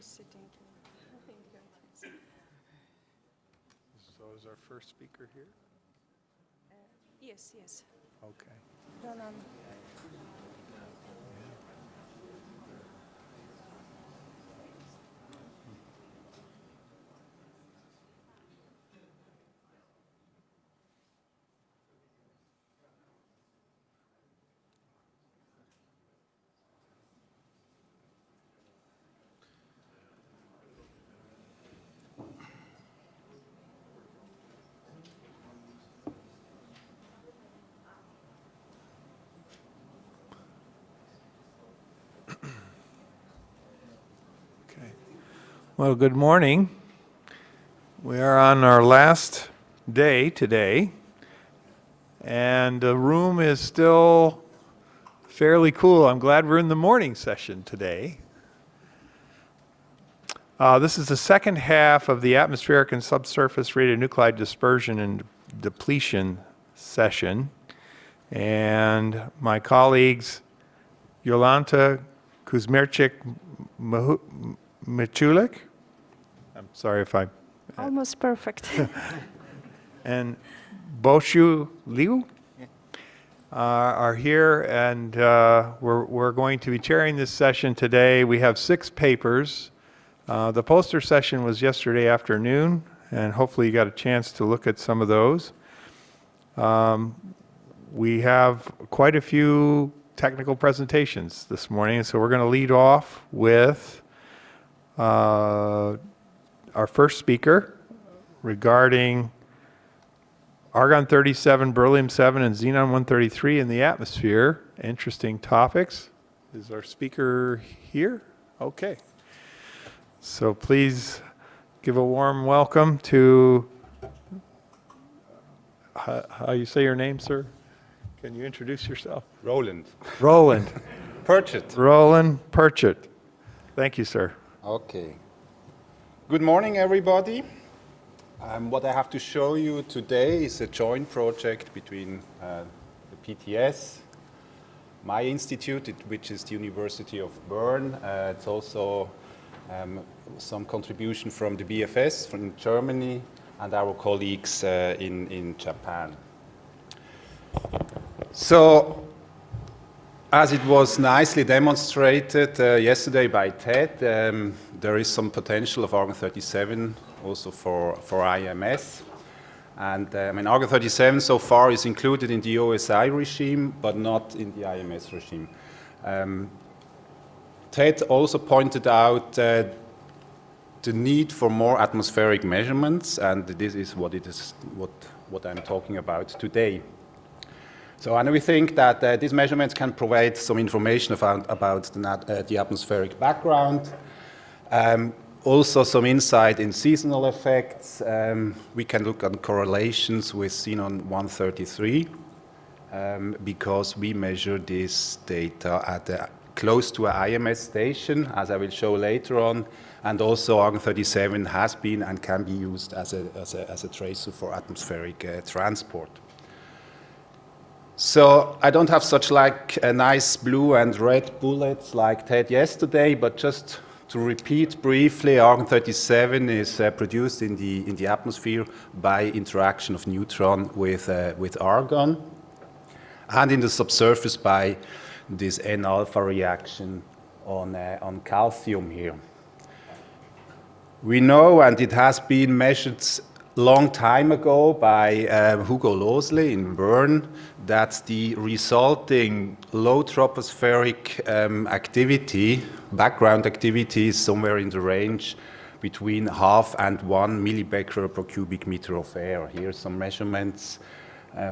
is sitting here. So is our first speaker here? Yes, yes. Okay. No, no, no. Okay. Well, good morning. We are on our last day today, and the room is still fairly cool. I'm glad we're in the morning session today. This is the second half of the atmospheric and subsurface radionuclide dispersion and depletion session. And my colleagues, Jolanta Kuzmerchik-Michulik, I'm sorry if I... Almost perfect. and Boshu Liu are here, and we're going to be chairing this session today. We have 6 papers. The poster session was yesterday afternoon, and hopefully you got a chance to look at some of those. We have quite a few technical presentations this morning, so we're going to lead off with our first speaker regarding argon-37, beryllium-7, and xenon-133 in the atmosphere. Interesting topics. Is our speaker here? Okay. So please give a warm welcome to, how you say your name, sir? Can you introduce yourself? Roland. Roland. Purchett. Roland Purchett. Thank you, sir. Okay. Good morning, everybody. What I have to show you today is a joint project between the PTS, my institute, which is the University of Bern. It's also some contribution from the BFS from Germany and our colleagues in Japan. So, as it was nicely demonstrated yesterday by Ted, there is some potential of argon-37 also for IMS. And argon-37 so far is included in the OSI regime, but not in the IMS regime. Ted also pointed out the need for more atmospheric measurements, and this is what I'm talking about today. So, and we think that these measurements can provide some information about the atmospheric background, also some insight in seasonal effects. We can look at correlations with xenon-133 because we measure this data at close to an IMS station, as I will show later on, and also argon-37 has been and can be used as a tracer for atmospheric transport. So I don't have such like a nice blue and red bullets like Ted yesterday, but just to repeat briefly, argon-37 is produced in the atmosphere by interaction of neutron with argon, and in the subsurface by this N-alpha reaction on calcium here. We know, and it has been measured long time ago by Hugo Losley in Bern, that the resulting low tropospheric activity, background activity, is somewhere in the range between 0.5 and 1 millibecquerel per cubic meter of air. Here's some measurements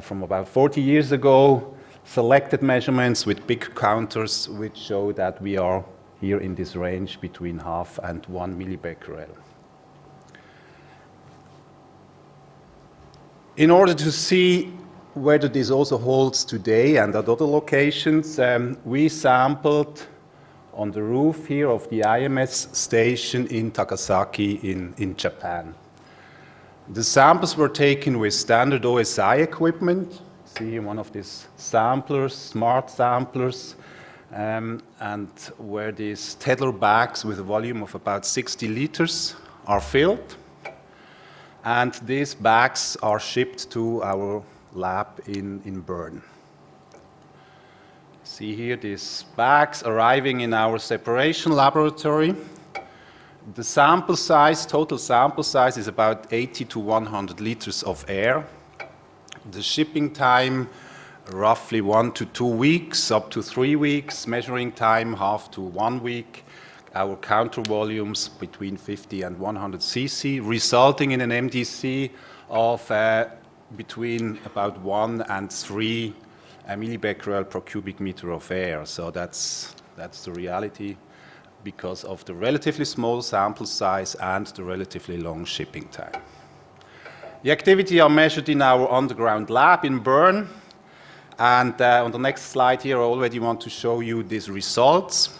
from about 40 years ago, selected measurements with big counters, which show that we are here in this range between 0.5 and 1 millibecquerel. In order to see whether this also holds today and at other locations, we sampled on the roof here of the IMS station in Takasaki in Japan. The samples were taken with standard OSI equipment. See one of these samplers, smart samplers, and where these Tedlar bags with a volume of about 60 liters are filled. And these bags are shipped to our lab in Bern. See here these bags arriving in our separation laboratory. The sample size, total sample size, is about 80 to 100 liters of air. The shipping time, roughly 1 to 2 weeks, up to 3 weeks. Measuring time, half to 1 week. Our counter volumes between 50 and 100 cc, resulting in an MDC of between about 1 and 3 millibecquerel per cubic meter of air. So that's the reality because of the relatively small sample size and the relatively long shipping time. The activity are measured in our underground lab in Bern. And on the next slide here, I already want to show you these results,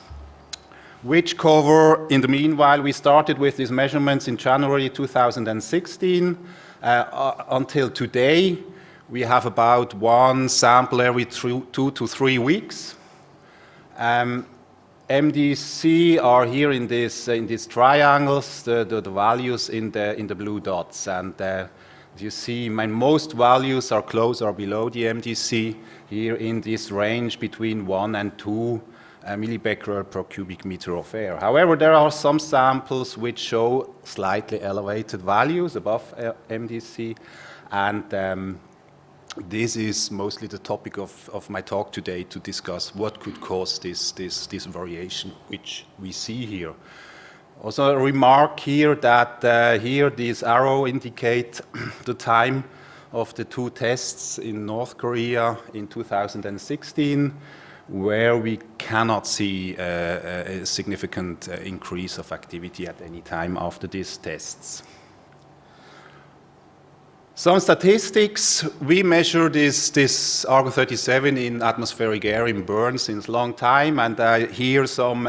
which cover, in the meanwhile, we started with these measurements in January 2016. Until today, we have about 1 sample every 2 to 3 weeks. MDC are here in these triangles, the values in the blue dots. And you see, most values are close or below the MDC here in this range between 1 and 2 millibecquerel per cubic meter of air. However, there are some samples which show slightly elevated values above MDC, and this is mostly the topic of my talk today, to discuss what could cause this variation which we see here. Also a remark here that here these arrows indicate the time of the 2 tests in North Korea in 2016, where we cannot see a significant increase of activity at any time after these tests. Some statistics. We measure this argon 37 in atmospheric air in Bern since a long time, and here some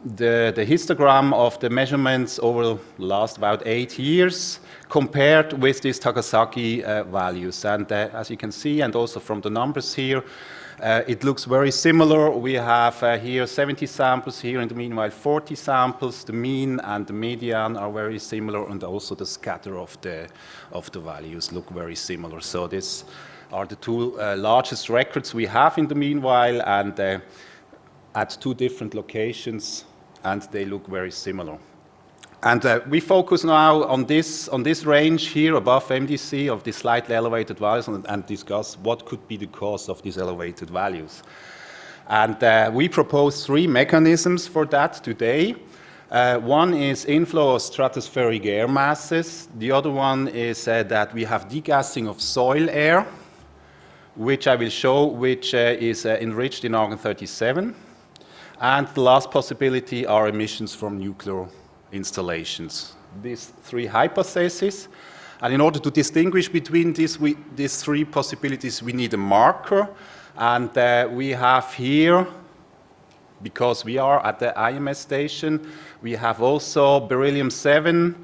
the histogram of the measurements over the last about 8 years compared with these Takasaki values. And as you can see, and also from the numbers here, it looks very similar. We have here 70 samples, here in the meanwhile 40 samples. The mean and the median are very similar, and also the scatter of the values look very similar. So these are the 2 largest records we have in the meanwhile, and at 2 different locations, and they look very similar. And we focus now on this range here above MDC of these slightly elevated values, and discuss what could be the cause of these elevated values. And we propose 3 mechanisms for that today. One is inflow of stratospheric air masses. The other one is that we have degassing of soil air, which I will show, which is enriched in argon 37. And the last possibility are emissions from nuclear installations. These 3 hypotheses. And in order to distinguish between these 3 possibilities, we need a marker. And we have here, because we are at the IMS station, we have also beryllium-7,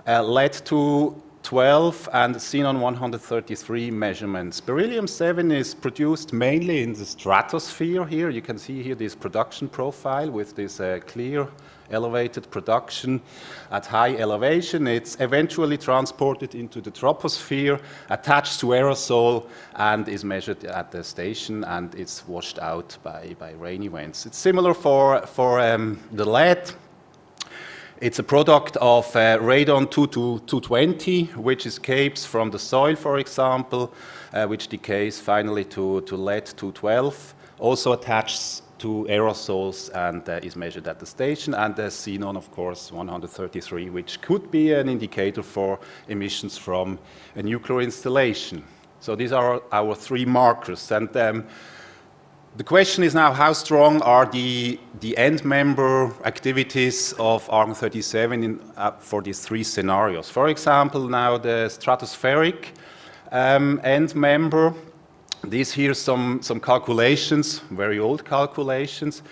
lead-212, and xenon-133 measurements. Beryllium-7 is produced mainly in the stratosphere here. You can see here this production profile with this clear elevated production at high elevation. It's eventually transported into the troposphere, attached to aerosol, and is measured at the station, and it's washed out by rain events. It's similar for the lead. It's a product of radon-220, which escapes from the soil, for example, which decays finally to lead-212, also attaches to aerosols and is measured at the station, and the xenon, of course, 133, which could be an indicator for emissions from a nuclear installation. So these are our 3 markers. And the question is now, how strong are the end member activities of argon 37 for these 3 scenarios? For example, now the stratospheric end member. These here some calculations, very old calculations,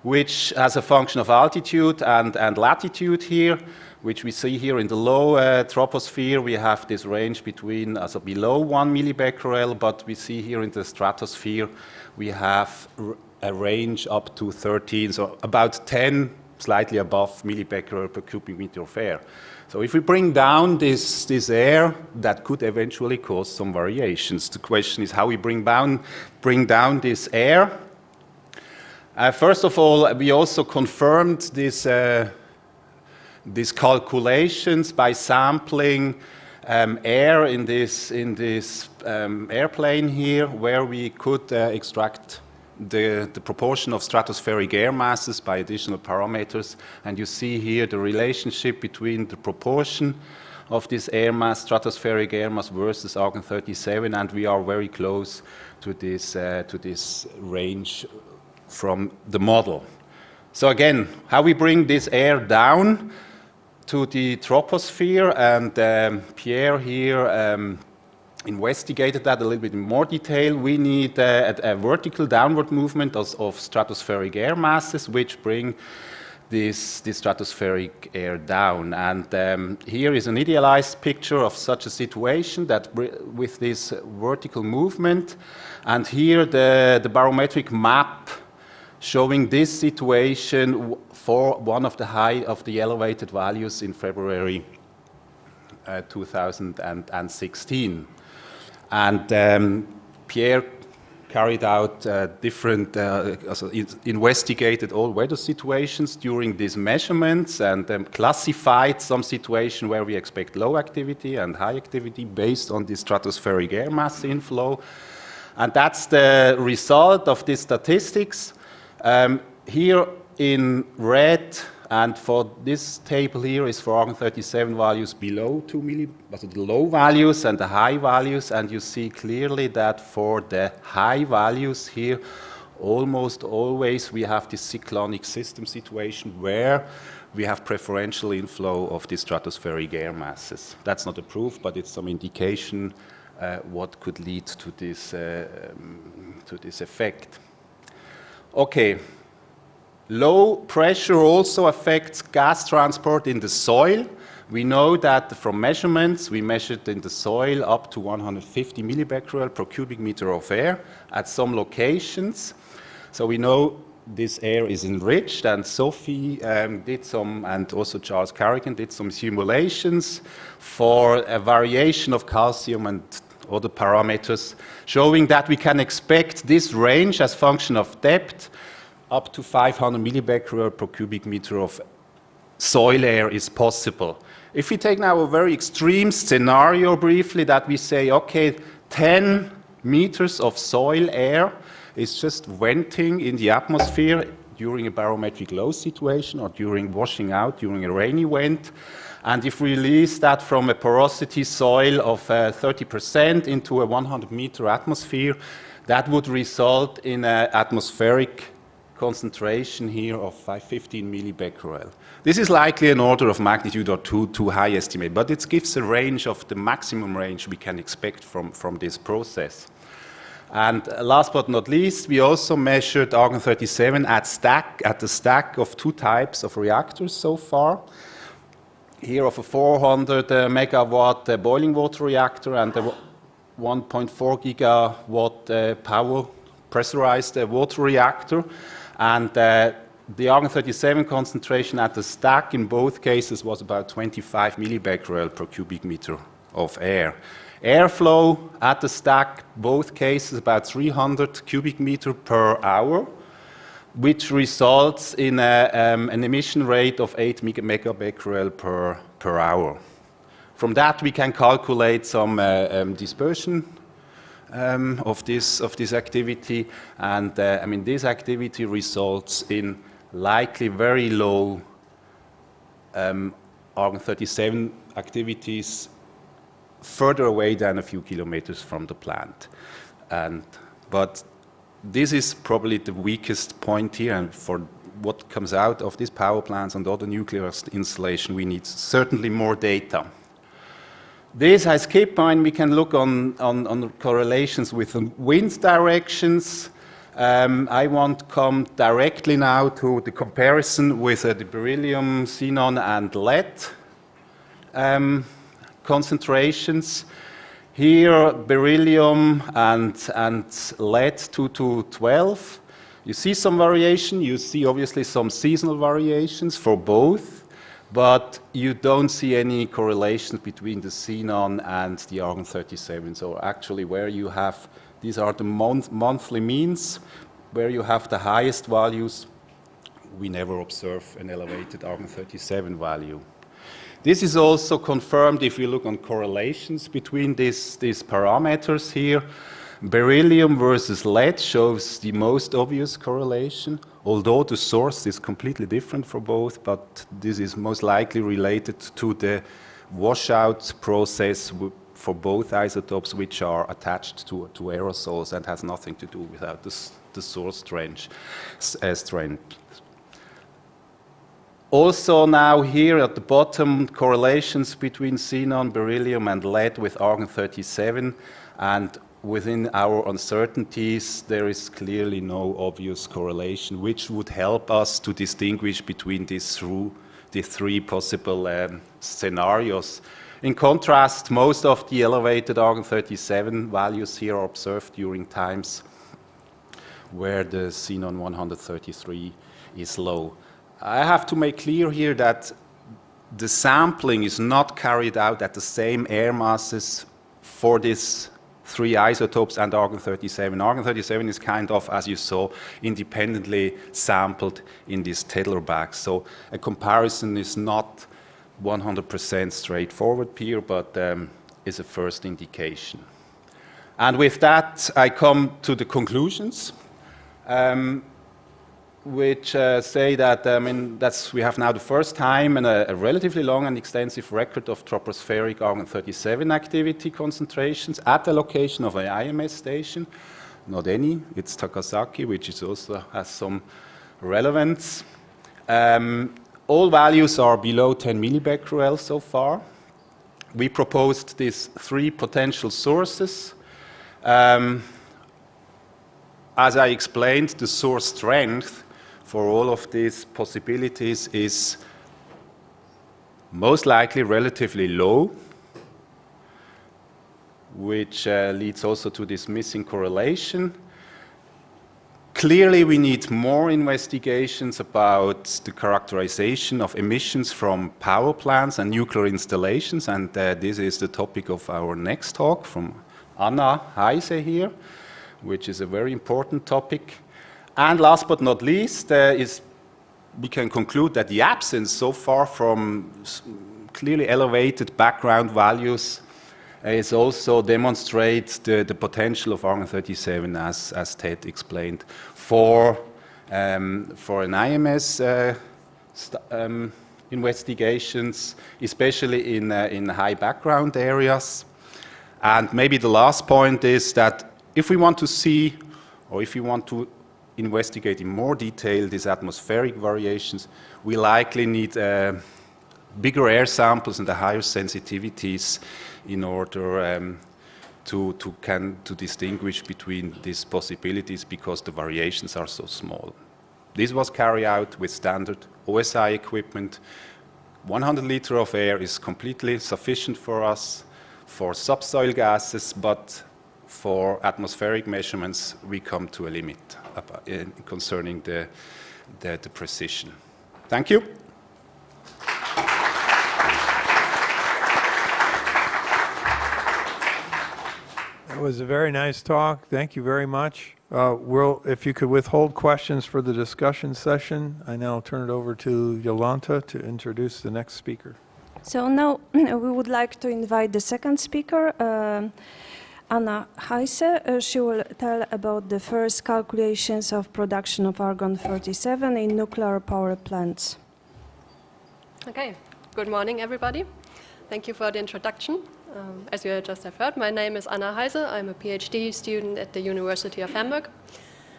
which as a function of altitude and latitude here, which we see here in the low troposphere, we have this range between, below 1 millibecquerel, but we see here in the stratosphere, we have a range up to 13, so about 10, slightly above millibecquerel per cubic meter of air. So if we bring down this air, that could eventually cause some variations. The question is how we bring down this air. First of all, we also confirmed these calculations by sampling air in this airplane here, where we could extract the proportion of stratospheric air masses by additional parameters. And you see here the relationship between the proportion of this air mass, stratospheric air mass versus argon-37, and we are very close to this range from the model. So again, how we bring this air down to the troposphere, and Pierre here investigated that a little bit in more detail. We need a vertical downward movement of stratospheric air masses, which bring this stratospheric air down. And here is an idealized picture of such a situation that with this vertical movement. And here the barometric map showing this situation for one of the elevated values in February 2016. And Pierre carried out investigated all weather situations during these measurements, and classified some situation where we expect low activity and high activity based on the stratospheric air mass inflow. And that's the result of these statistics. Here in red, and for this table here is for argon-37 values below 2 milli, so the low values and the high values, and you see clearly that for the high values here, almost always we have this cyclonic system situation where we have preferential inflow of the stratospheric air masses. That's not a proof, but it's some indication what could lead to this effect. Okay. Low pressure also affects gas transport in the soil. We know that from measurements, we measured in the soil up to 150 millibecquerel per cubic meter of air at some locations. So we know this air is enriched, and Sophie did some, and also Charles Carrigan did some simulations for a variation of calcium and other parameters, showing that we can expect this range as function of depth up to 500 millibecquerel per cubic meter of soil air is possible. If we take now a very extreme scenario briefly, that we say, okay, 10 meters of soil air is just venting in the atmosphere during a barometric low situation or during washing out during a rainy vent. And if we release that from a porosity soil of 30% into a 100-meter atmosphere, that would result in an atmospheric concentration here of 15 millibecquerel. This is likely an order of magnitude or too high estimate, but it gives a range of the maximum range we can expect from this process. And last but not least, we also measured argon-37 at the stack of two types of reactors so far. Here of a 400 megawatt boiling water reactor and a 1.4 gigawatt power pressurized water reactor. And the argon-37 concentration at the stack in both cases was about 25 millibecquerel per cubic meter of air. Airflow at the stack, both cases about 300 cubic meter per hour, which results in an emission rate of 8 megabecquerel per hour. From that, we can calculate some dispersion of this activity, and this activity results in likely very low argon-37 activities further away than a few kilometers from the plant. But this is probably the weakest point here, and for what comes out of these power plants and other nuclear installation, we need certainly more data. This I skip, and we can look on correlations with the wind directions. I won't come directly now to the comparison with the beryllium, xenon, and lead concentrations. Here, beryllium and lead 2 to 12 You see some variation, you see obviously some seasonal variations for both, but you don't see any correlation between the xenon and the argon-37. So actually where you have, these are the monthly means, where you have the highest values, we never observe an elevated argon-37 value. This is also confirmed if you look on correlations between these parameters here. Beryllium versus lead shows the most obvious correlation, although the source is completely different for both, but this is most likely related to the washout process for both isotopes, which are attached to aerosols and has nothing to do with the source strength. Also now here at the bottom, correlations between xenon, beryllium and lead with argon-37, and within our uncertainties, there is clearly no obvious correlation, which would help us to distinguish between the three possible scenarios. In contrast, most of the elevated argon-37 values here are observed during times where the xenon 133 is low. I have to make clear here that the sampling is not carried out at the same air masses for these three isotopes and argon-37. Argon-37 is kind of, as you saw, independently sampled in these Tedlar bags. So a comparison is not 100% straightforward here, but is a first indication. And with that, I come to the conclusions, which say that we have now the first time in a relatively long and extensive record of tropospheric argon-37 activity concentrations at the location of an IMS station. Not any, it's Takasaki, which is also has some relevance. All values are below 10 millibecquerel so far. We proposed these three potential sources. As I explained, the source strength for all of these possibilities is most likely relatively low, which leads also to this missing correlation. Clearly, we need more investigations about the characterization of emissions from power plants and nuclear installations, and this is the topic of our next talk from Anna Heise here, which is a very important topic. And last but not least, we can conclude that the absence so far from clearly elevated background values is also demonstrates the potential of argon-37, as Ted explained, for an IMS investigations, especially in high background areas. And maybe the last point is that if we want to see, or if we want to investigate in more detail these atmospheric variations, we likely need bigger air samples and higher sensitivities in order to distinguish between these possibilities, because the variations are so small. This was carried out with standard OSI equipment. 100 liters of air is completely sufficient for us for subsoil gases, but for atmospheric measurements, we come to a limit concerning the precision. Thank you. That was a very nice talk. Thank you very much. If you could withhold questions for the discussion session, I now turn it over to Jolanta to introduce the next speaker. So now we would like to invite the second speaker, Anna Heise. She will tell about the first calculations of production of argon-37 in nuclear power plants. Okay, good morning everybody. Thank you for the introduction. As you just have heard, my name is Anna Heise. I'm a PhD student at the University of Hamburg.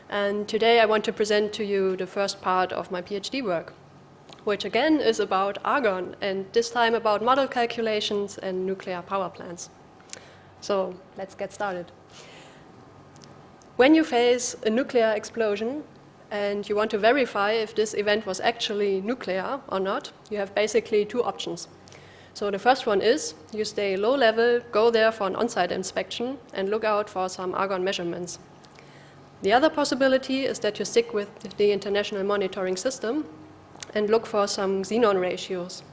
And today I want to present to you the first part of my PhD work, which again is about argon, and this time about model calculations and nuclear power plants. So let's get started. When you face a nuclear explosion and you want to verify if this event was actually nuclear or not, you have basically two options. So the first one is you stay low level, go there for an on-site inspection and look out for some argon measurements. The other possibility is that you stick with the international monitoring system and look for some xenon ratios.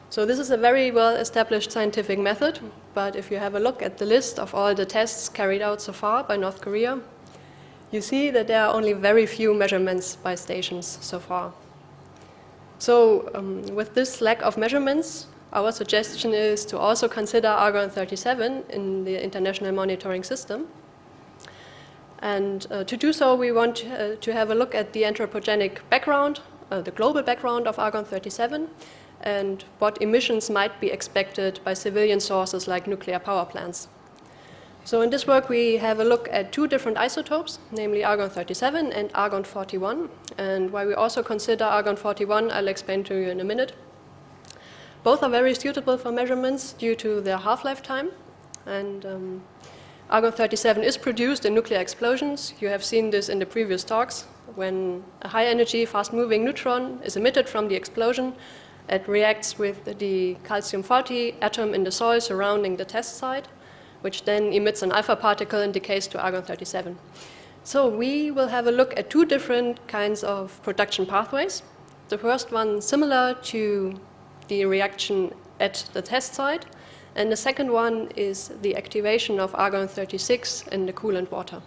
So this is a very well-established scientific method, but if you have a look at the list of all the tests carried out so far by North Korea, you see that there are only very few measurements by stations so far. So with this lack of measurements, our suggestion is to also consider argon-37 in the international monitoring system. And to do so, we want to have a look at the anthropogenic background, the global background of argon-37, and what emissions might be expected by civilian sources like nuclear power plants. So in this work, we have a look at two different isotopes, namely argon-37 and argon-41. And why we also consider argon-41, I'll explain to you in a minute. Both are very suitable for measurements due to their half-life time. And argon-37 is produced in nuclear explosions. You have seen this in the previous talks. When a high-energy, fast-moving neutron is emitted from the explosion, it reacts with the calcium-40 atom in the soil surrounding the test site, which then emits an alpha particle and decays to argon-37. So we will have a look at two different kinds of production pathways. The first one similar to the reaction at the test site, and the second one is the activation of argon-36 in the coolant water.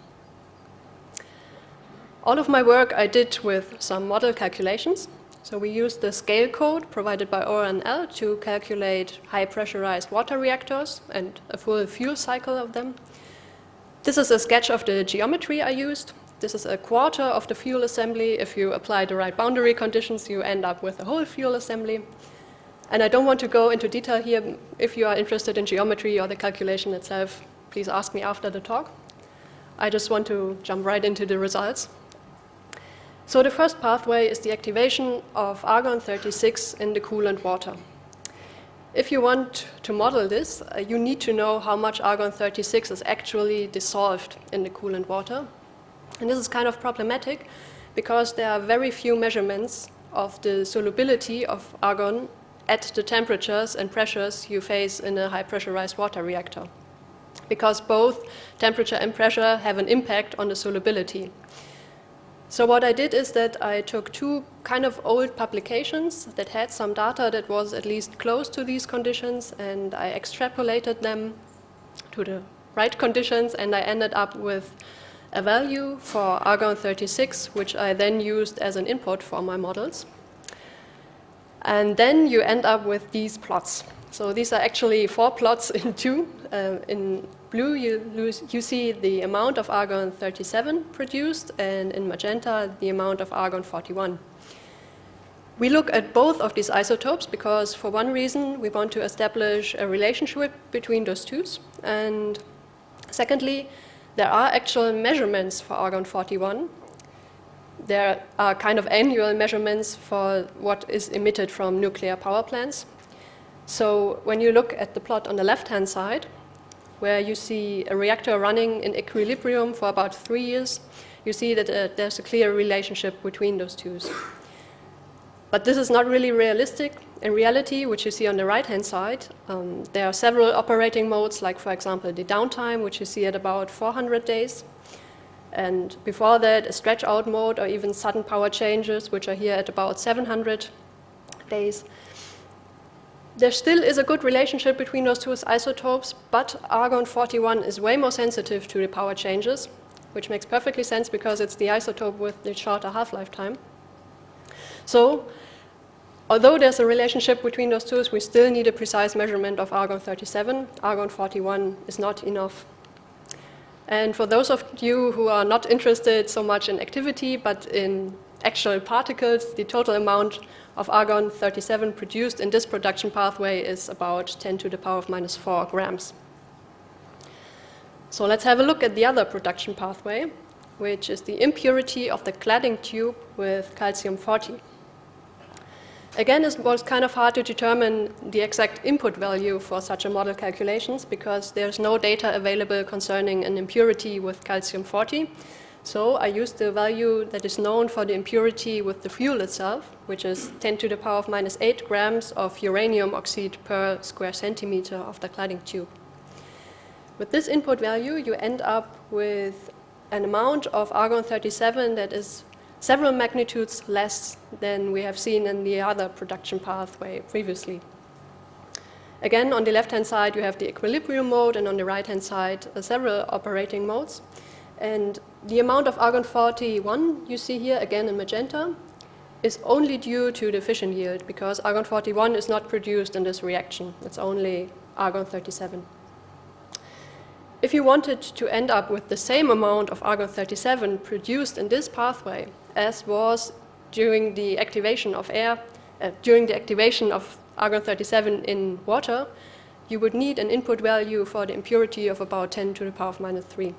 All of my work I did with some model calculations. So we used the scale code provided by ORNL to calculate high pressurized water reactors and a full fuel cycle of them. This is a sketch of the geometry I used. This is a quarter of the fuel assembly. If you apply the right boundary conditions, you end up with a whole fuel assembly. And I don't want to go into detail here. If you are interested in geometry or the calculation itself, please ask me after the talk. I just want to jump right into the results. So the first pathway is the activation of argon-36 in the coolant water. If you want to model this, you need to know how much argon-36 is actually dissolved in the coolant water. And this is kind of problematic because there are very few measurements of the solubility of argon at the temperatures and pressures you face in a high pressurized water reactor, because both temperature and pressure have an impact on the solubility. So what I did is that I took two kind of old publications that had some data that was at least close to these conditions, and I extrapolated them to the right conditions, and I ended up with a value for argon-36, which I then used as an input for my models. And then you end up with these plots. So these are actually 4 plots in 2. In blue, you see the amount of argon-37 produced, and in magenta, the amount of argon-41. We look at both of these isotopes because, for one reason, we want to establish a relationship between those two. And secondly, there are actual measurements for argon-41. There are kind of annual measurements for what is emitted from nuclear power plants. So when you look at the plot on the left-hand side, where you see a reactor running in equilibrium for about 3 years, you see that there's a clear relationship between those two. But this is not really realistic. In reality, which you see on the right-hand side, there are several operating modes, like, for example, the downtime, which you see at about 400 days. And before that, a stretch-out mode, or even sudden power changes, which are here at about 700 days. There still is a good relationship between those two isotopes, but argon-41 is way more sensitive to the power changes, which makes perfectly sense because it's the isotope with the shorter half-life time. So, although there's a relationship between those two, we still need a precise measurement of argon-37. Argon-41 is not enough. And for those of you who are not interested so much in activity, but in actual particles, the total amount of argon-37 produced in this production pathway is about 10 to the power of minus 4 grams. So let's have a look at the other production pathway, which is the impurity of the cladding tube with calcium-40. Again, it was kind of hard to determine the exact input value for such a model calculations because there's no data available concerning an impurity with calcium-40. So I used the value that is known for the impurity with the fuel itself, which is 10 to the power of minus 8 grams of uranium oxide per square centimeter of the cladding tube. With this input value, you end up with an amount of argon-37 that is several magnitudes less than we have seen in the other production pathway previously. Again, on the left-hand side, you have the equilibrium mode, and on the right-hand side, several operating modes. And the amount of argon-41 you see here, again in magenta, is only due to the fission yield, because argon-41 is not produced in this reaction. It's only argon-37. If you wanted to end up with the same amount of argon-37 produced in this pathway as was during the activation of argon-37 in water, you would need an input value for the impurity of about 10 to the power of minus 3.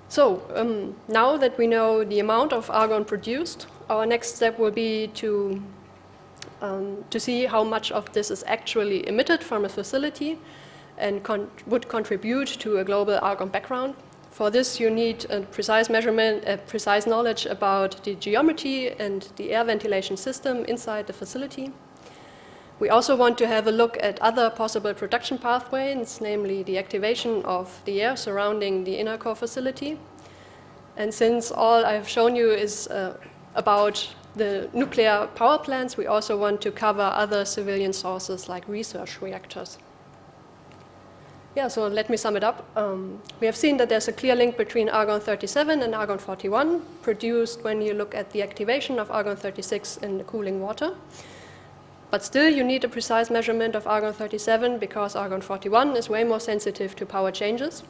So now that we know the amount of argon produced, our next step will be to see how much of this is actually emitted from a facility and would contribute to a global argon background. For this, you need a precise measurement, a precise knowledge about the geometry and the air ventilation system inside the facility. We also want to have a look at other possible production pathways, namely the activation of the air surrounding the inner core facility. And since all I've shown you is about the nuclear power plants, we also want to cover other civilian sources like research reactors. Yeah, so let me sum it up. We have seen that there's a clear link between argon-37 and argon-41 produced when you look at the activation of argon-36 in the cooling water. But still, you need a precise measurement of argon-37 because argon-41 is way more sensitive to power changes.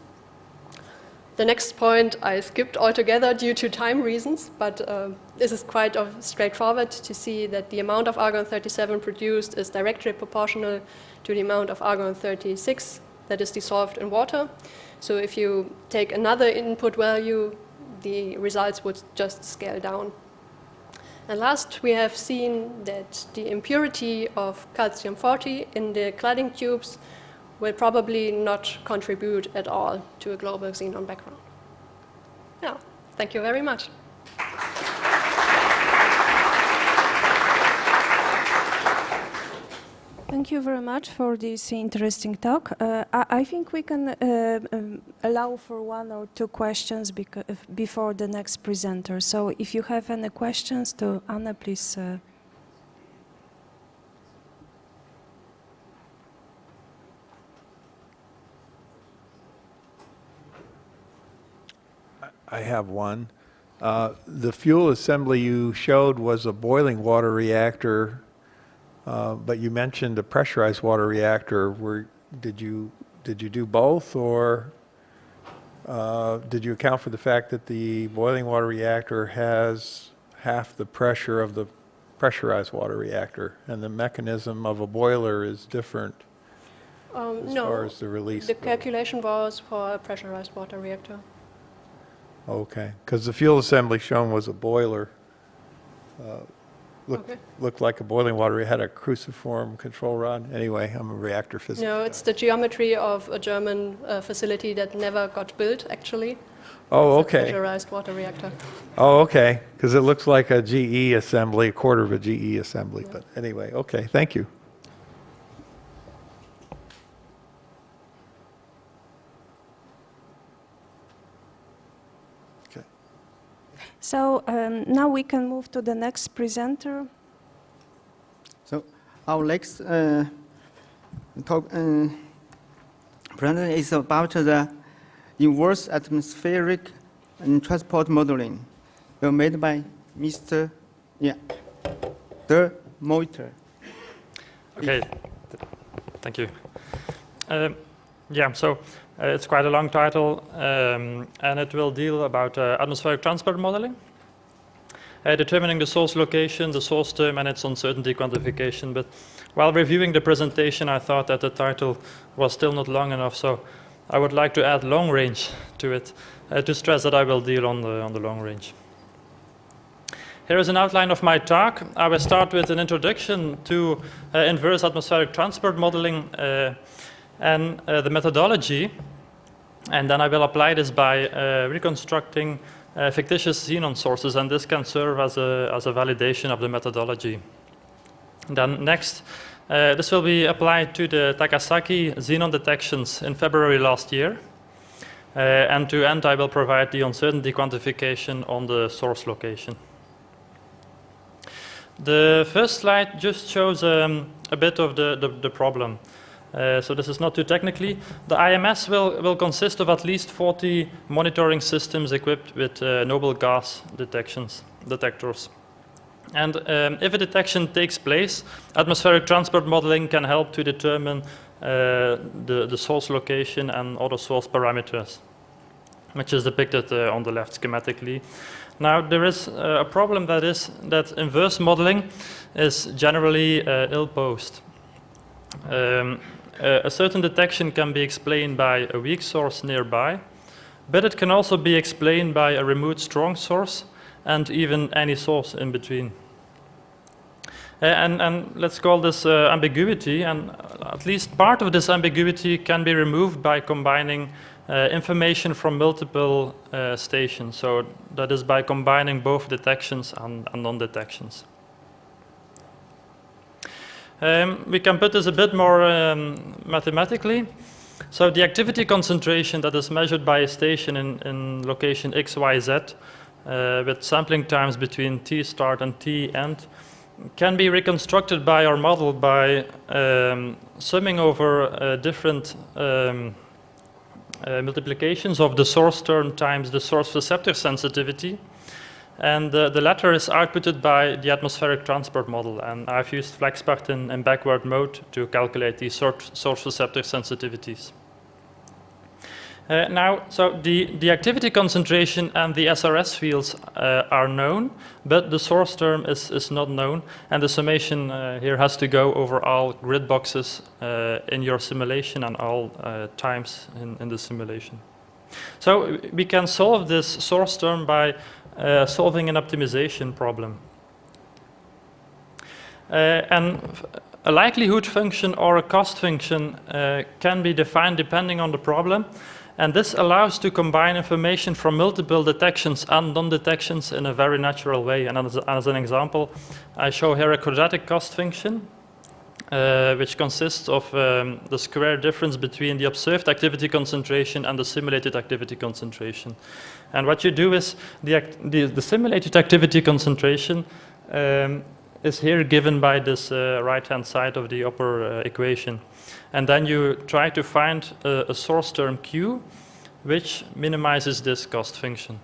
The next point I skipped altogether due to time reasons, but this is quite straightforward to see that the amount of argon-37 produced is directly proportional to the amount of argon-36 that is dissolved in water. So if you take another input value, the results would just scale down. And last, we have seen that the impurity of calcium-40 in the cladding tubes will probably not contribute at all to a global xenon background. Yeah, thank you very much. Thank you very much for this interesting talk. I think we can allow for one or two questions before the next presenter. So if you have any questions to Anna, please. I have one. The fuel assembly you showed was a boiling water reactor. But you mentioned a pressurized water reactor. Did you do both, or did you account for the fact that the boiling water reactor has half the pressure of the pressurized water reactor, and the mechanism of a boiler is different as far as the release? The calculation was for a pressurized water reactor. Okay, because the fuel assembly shown was a boiler. Looked like a boiling water. It had a cruciform control rod. Anyway, I'm a reactor physicist. No, it's the geometry of a German facility that never got built, actually. Oh, It's a okay. pressurized water reactor. Oh, okay. Because it looks like a GE assembly, a quarter of a GE assembly. But anyway, okay. Thank you. So now we can move to the next presenter. So our next talk presentation is about the inverse atmospheric transport modeling, made by Mr. De Moiter. Okay, thank you. So it's quite a long title, and it will deal about atmospheric transport modeling, determining the source location, the source term, and its uncertainty quantification. But while reviewing the presentation, I thought that the title was still not long enough, so I would like to add long range to it, to stress that I will deal on the long range. Here is an outline of my talk. I will start with an introduction to inverse atmospheric transport modeling and the methodology, and then I will apply this by reconstructing fictitious xenon sources, and this can serve as a validation of the methodology. Then next, this will be applied to the Takasaki xenon detections in February last year. And to end, I will provide the uncertainty quantification on the source location. The first slide just shows a bit of the problem. So this is not too technically. The IMS will consist of at least 40 monitoring systems equipped with noble gas detectors. And if a detection takes place, atmospheric transport modeling can help to determine the source location and other source parameters, which is depicted on the left schematically. Now, there is a problem that is that inverse modeling is generally ill-posed. A certain detection can be explained by a weak source nearby, but it can also be explained by a remote strong source and even any source in between. And let's call this ambiguity, and at least part of this ambiguity can be removed by combining information from multiple stations. So that is by combining both detections and non-detections. We can put this a bit more mathematically. So the activity concentration that is measured by a station in location X, Y, Z with sampling times between T start and T end can be reconstructed by our model by summing over different multiplications of the source term times the source receptor sensitivity. And the latter is outputted by the atmospheric transport model. And I've used FlexPart in backward mode to calculate these source receptor sensitivities. Now, so the activity concentration and the SRS fields are known, but the source term is not known. And the summation here has to go over all grid boxes in your simulation and all times in the simulation. So we can solve this source term by solving an optimization problem. And a likelihood function or a cost function can be defined depending on the problem. And this allows to combine information from multiple detections and non-detections in a very natural way. And as an example, I show here a quadratic cost function, which consists of the square difference between the observed activity concentration and the simulated activity concentration. And what you do is the simulated activity concentration is here given by this right-hand side of the upper equation. And then you try to find a source term Q, which minimizes this cost function.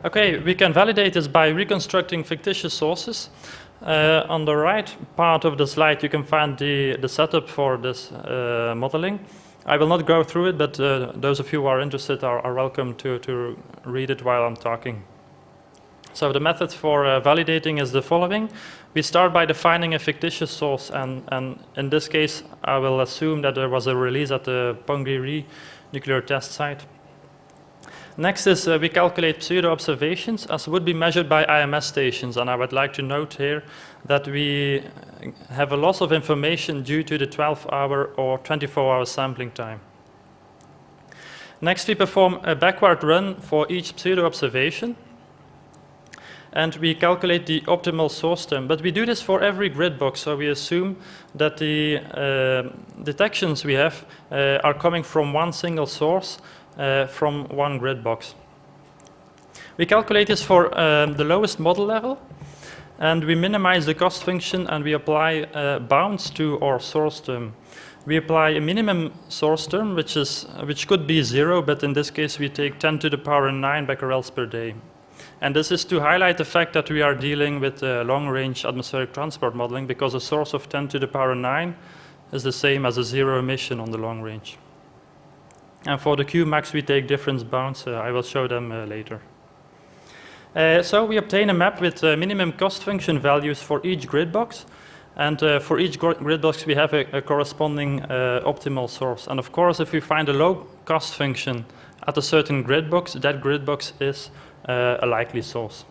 Okay, we can validate this by reconstructing fictitious sources. On the right part of the slide, you can find the setup for this modeling. I will not go through it, but those of you who are interested are welcome to read it while I'm talking. So the method for validating is the following. We start by defining a fictitious source, and in this case, I will assume that there was a release at the Punggye-Ri nuclear test site. Next is we calculate pseudo-observations as would be measured by IMS stations, and I would like to note here that we have a loss of information due to the 12-hour or 24-hour sampling time. Next, we perform a backward run for each pseudo-observation, and we calculate the optimal source term. But we do this for every grid box, so we assume that the detections we have are coming from one single source from one grid box. We calculate this for the lowest model level, and we minimize the cost function, and we apply bounds to our source term. We apply a minimum source term, which could be 0, but in this case we take 10 to the power 9 becquerels per day. And this is to highlight the fact that we are dealing with long-range atmospheric transport modeling, because a source of 10 to the power 9 is the same as a 0 emission on the long range. And for the Qmax, we take difference bounds. I will show them later. So we obtain a map with minimum cost function values for each grid box. And for each grid box, we have a corresponding optimal source. And of course, if we find a low cost function at a certain grid box, that grid box is a likely source.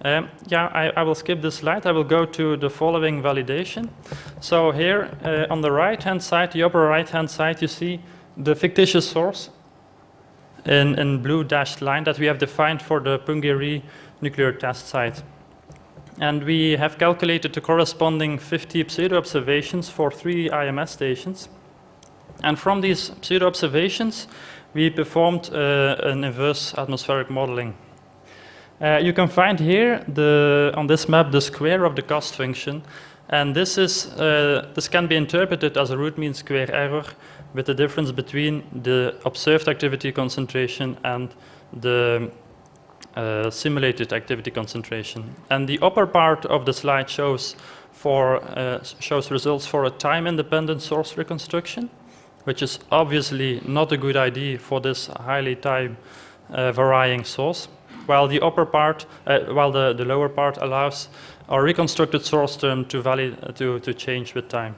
I will skip this slide. I will go to the following validation. So here on the right-hand side, the upper right-hand side, you see the fictitious source in blue dashed line that we have defined for the Punggye-Ri nuclear test site. And we have calculated the corresponding 50 pseudo-observations for 3 IMS stations. And from these pseudo-observations, we performed an inverse atmospheric modeling. You can find here on this map the square of the cost function, and this can be interpreted as a root mean square error with the difference between the observed activity concentration and the simulated activity concentration. And the upper part of the slide shows results for a time-independent source reconstruction, which is obviously not a good idea for this highly time varying source, while the upper part, the lower part allows our reconstructed source term to change with time.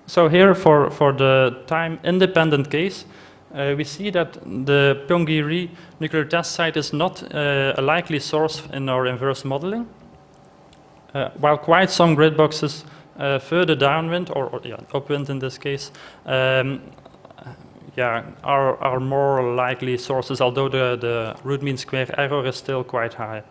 So here for the time-independent case, we see that the Pyongyri nuclear test site is not a likely source in our inverse modeling, while quite some grid boxes further downwind, or upwind in this case, are more likely sources, although the root mean square error is still quite high.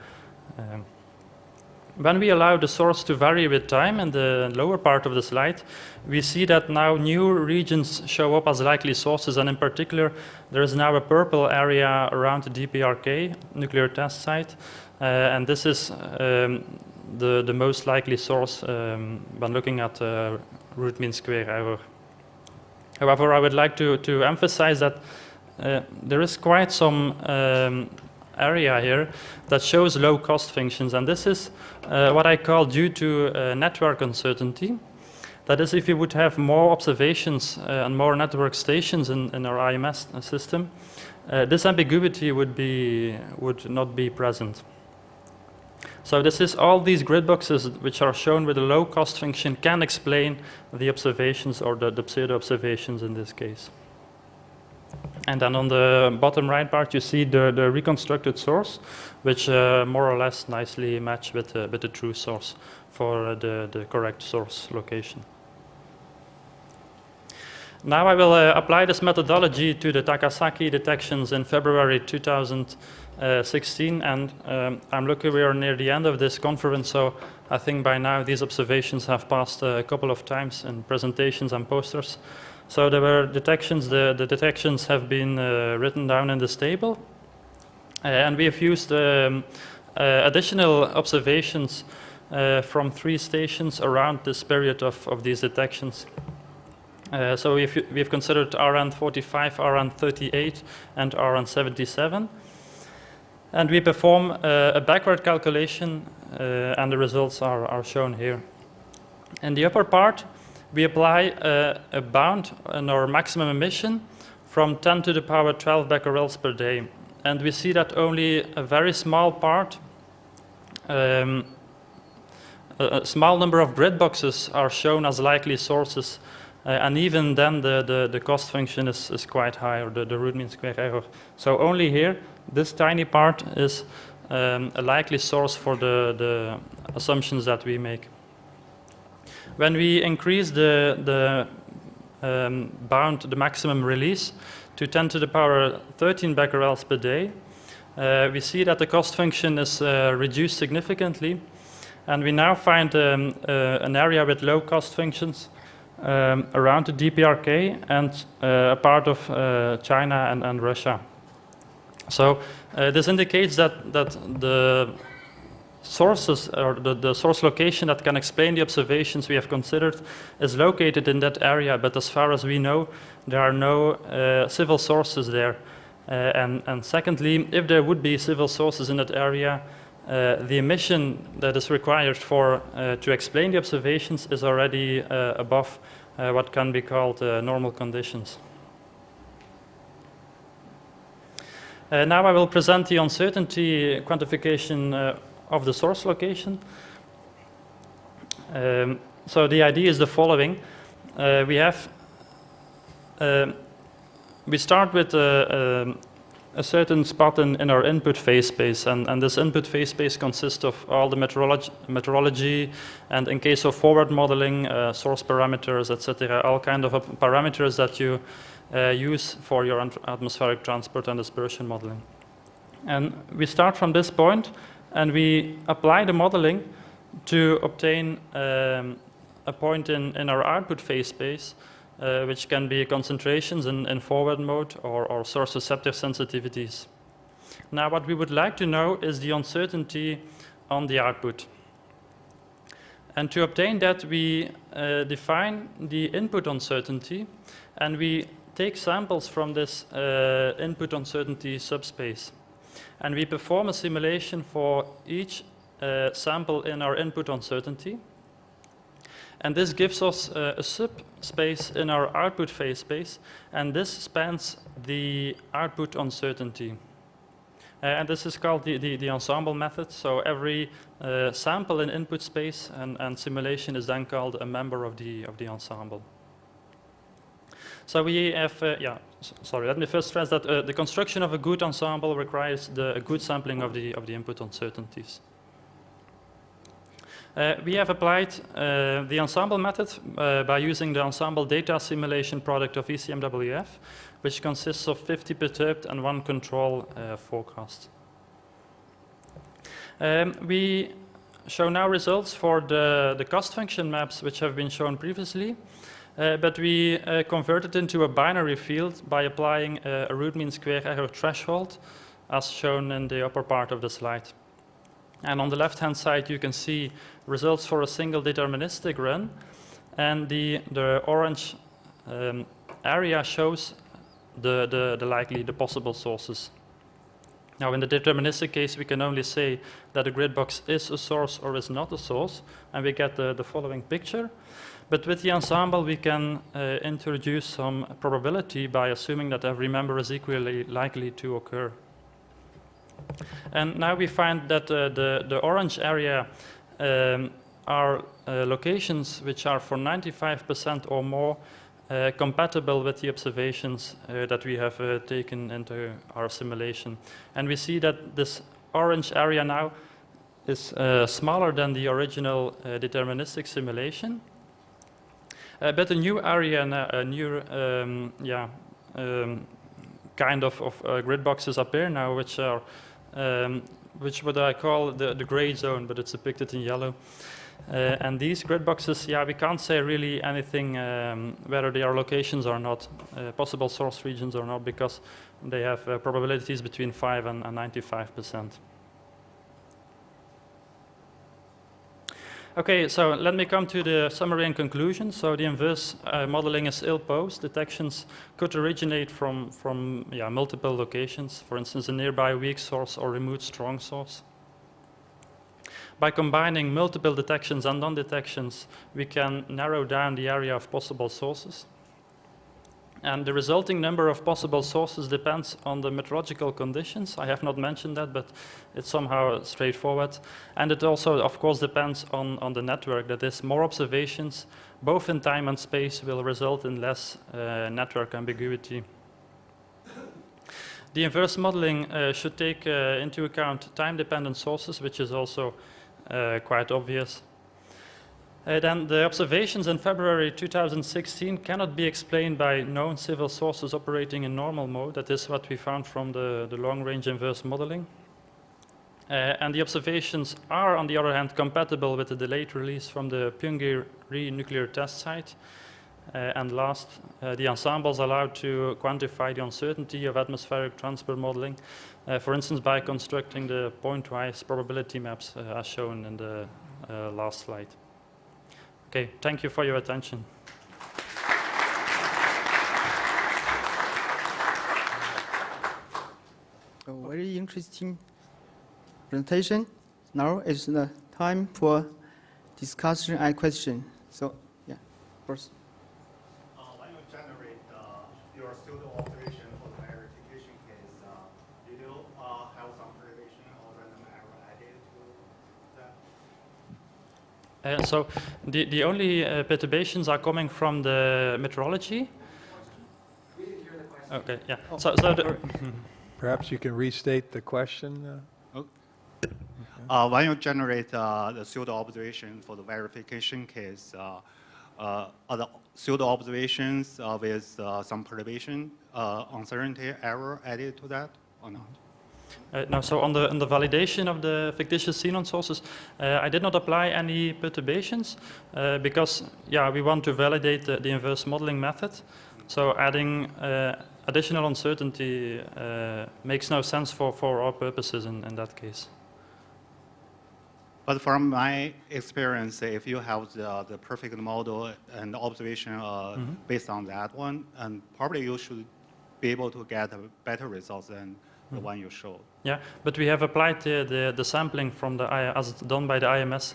When we allow the source to vary with time in the lower part of the slide, we see that now new regions show up as likely sources, and in particular, there is now a purple area around the DPRK nuclear test site, and this is the most likely source when looking at root mean square error. However, I would like to emphasize that there is quite some area here that shows low cost functions, and this is what I call due to network uncertainty. That is, if you would have more observations and more network stations in our IMS system, this ambiguity would not be present. So this is all these grid boxes which are shown with a low cost function can explain the observations, or the pseudo observations in this case. And then on the bottom right part, you see the reconstructed source, which more or less nicely match with the true source for the correct source location. Now I will apply this methodology to the Takasaki detections in February 2016, and I'm lucky we are near the end of this conference, so I think by now these observations have passed a couple of times in presentations and posters. So there were detections, the detections have been written down in this table, and we have used additional observations from 3 stations around this period of these detections. So we've considered RN45, RN38, and RN77. And we perform a backward calculation, and the results are shown here. In the upper part, we apply a bound on our maximum emission from 10 to the power 12 becquerels per day. And we see that only a very small part, a small number of grid boxes are shown as likely sources. And even then, the cost function is quite high, or the root mean square error. So only here, this tiny part is a likely source for the assumptions that we make. When we increase the bound, the maximum release, to 10 to the power 13 becquerels per day, we see that the cost function is reduced significantly. And we now find an area with low cost functions around the DPRK and a part of China and Russia. So this indicates that the sources, or the source location that can explain the observations we have considered, is located in that area, but as far as we know, there are no civil sources there. And secondly, if there would be civil sources in that area, the emission that is required to explain the observations is already above what can be called normal conditions. Now I will present the uncertainty quantification of the source location. So the idea is the following. We start with a certain spot in our input phase space, and this input phase space consists of all the meteorology, and in case of forward modeling, source parameters, etc., all kind of parameters that you use for your atmospheric transport and dispersion modeling. And we start from this point, and we apply the modeling to obtain a point in our output phase space which can be concentrations in forward mode or source receptor sensitivities. Now, what we would like to know is the uncertainty on the output. And to obtain that, we define the input uncertainty, and we take samples from this input uncertainty subspace. And we perform a simulation for each sample in our input uncertainty. And this gives us a subspace in our output phase space, and this spans the output uncertainty. And this is called the ensemble method. So every sample in input space and simulation is then called a member of the ensemble. So we have, let me first stress that the construction of a good ensemble requires a good sampling of the input uncertainties. We have applied the ensemble method by using the ensemble data simulation product of ECMWF, which consists of 50 perturbed and 1 control forecast. We show now results for the cost function maps, which have been shown previously, but we converted into a binary field by applying a root mean square error threshold, as shown in the upper part of the slide. And on the left-hand side, you can see results for a single deterministic run, and the orange area shows the possible sources. Now, in the deterministic case, we can only say that a grid box is a source or is not a source, and we get the following picture. But with the ensemble, we can introduce some probability by assuming that every member is equally likely to occur. And now we find that the orange area are locations which are for 95% or more compatible with the observations that we have taken into our simulation. And we see that this orange area now is smaller than the original deterministic simulation. But a new area, a new kind of grid boxes appear now, which are what I call the gray zone, but it's depicted in yellow. And these grid boxes, we can't say really anything whether they are locations or not, possible source regions or not, because they have probabilities between 5 and 95%. Okay, so let me come to the summary and conclusion. So the inverse modeling is ill-posed. Detections could originate from multiple locations, for instance, a nearby weak source or remote strong source. By combining multiple detections and non-detections, we can narrow down the area of possible sources. And the resulting number of possible sources depends on the meteorological conditions. I have not mentioned that, but it's somehow straightforward. And it also, of course, depends on the network. That is, more observations, both in time and space, will result in less network ambiguity. The inverse modeling should take into account time-dependent sources, which is also quite obvious. Then the observations in February 2016 cannot be explained by known civil sources operating in normal mode. That is what we found from the long-range inverse modeling. And the observations are, on the other hand, compatible with the delayed release from the Pyongyang nuclear test site. And last, the ensembles allowed to quantify the uncertainty of atmospheric transport modeling, for instance, by constructing the point-wise probability maps as shown in the last slide. Okay, thank you for your attention. A very interesting presentation. Now is the time for discussion and question. So, first. When you generate your pseudo operation for the verification case, did you have some perturbation or random error added to that? So the only perturbations are coming from the meteorology. We didn't hear the question. Okay, yeah. Oh, So Perhaps you can restate the question. When you generate the pseudo observation for the verification case, are the pseudo observations with some perturbation, uncertainty error added to that or not? Now, so on the validation of the fictitious xenon sources, I did not apply any perturbations because, yeah, we want to validate the inverse modeling method. So adding additional uncertainty makes no sense for our purposes in that case. But from my experience, if you have the perfect model and observation based on that one, and probably you should be able to get better results than the one you showed. Yeah, but we have applied the sampling from as done by the IMS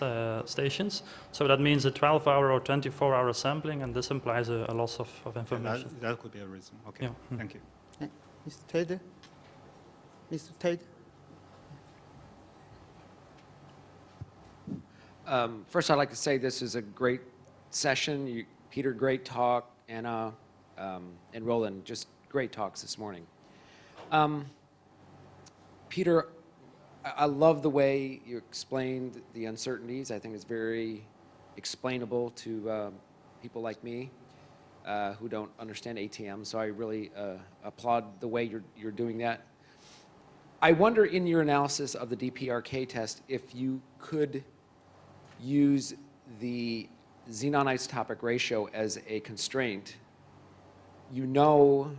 stations. So that means a 12-hour or 24-hour sampling, and this implies a loss of information. That could be a reason. Okay, Yeah. thank you. Yeah. Mr. Tate? Mr. Tate? First, I'd like to say this is a great session. Peter, great talk. Anna and Roland, just great talks this morning. Peter, I love the way you explained the uncertainties. I think it's very explainable to people like me who don't understand ATM. So I really applaud the way you're doing that. I wonder in your analysis of the DPRK test if you could use the xenon isotopic ratio as a constraint. You know,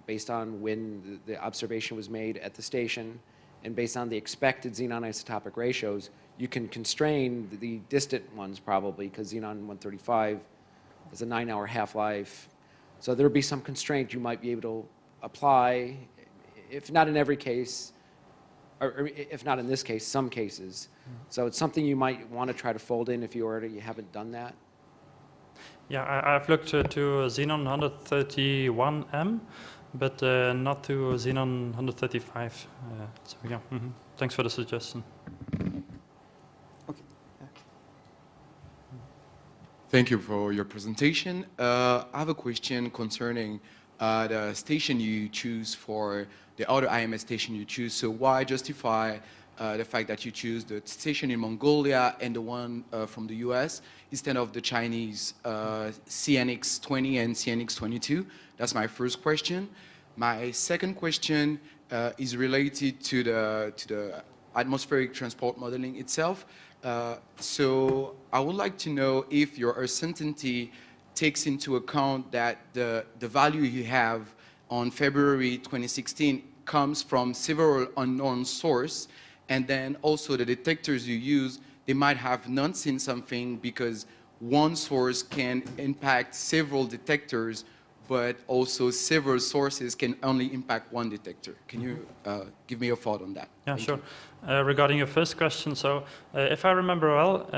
based on when the observation was made at the station and based on the expected xenon isotopic ratios, you can constrain the distant ones probably, because xenon 135 has a 9-hour half-life. So there would be some constraint you might be able to apply, if not in every case, or if not in this case, some cases. So it's something you might want to try to fold in if you already haven't done that. Yeah, I've looked to Xenon 131M, but not to Xenon 135. So yeah, thanks for the suggestion. Okay. Thank you for your presentation. I have a question concerning the station you choose for the other IMS station you choose. So why justify the fact that you choose the station in Mongolia and the one from the US instead of the Chinese CNX-20 and CNX-22? That's my first question. My second question is related to the atmospheric transport modeling itself. So I would like to know if your uncertainty takes into account that the value you have on February 2016 comes from several unknown sources, and then also the detectors you use, they might have not seen something because one source can impact several detectors, but also several sources can only impact one detector. Can you give me your thought on that? Yeah, Thank sure. you. Regarding your first question, so if I remember well,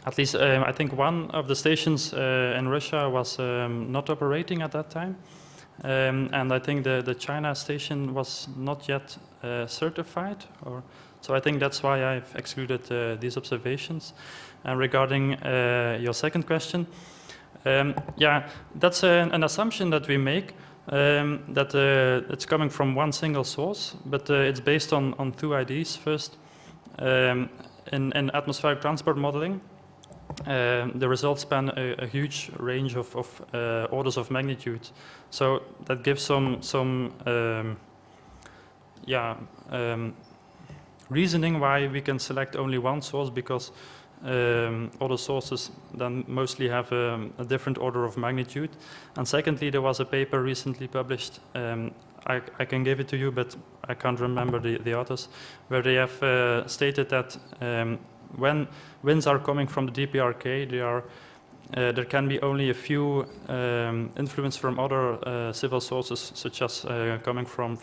at least I think one of the stations in Russia was not operating at that time. And I think the China station was not yet certified, so I think that's why I've excluded these observations. And regarding your second question, yeah, that's an assumption that we make, that it's coming from one single source, but it's based on two ideas. First, in atmospheric transport modeling, the results span a huge range of orders of magnitude. So that gives some reasoning why we can select only one source, because other sources then mostly have a different order of magnitude. And secondly, there was a paper recently published, I can give it to you, but I can't remember the authors, where they have stated that when winds are coming from the DPRK, there can be only a few influence from other civil sources, such as coming from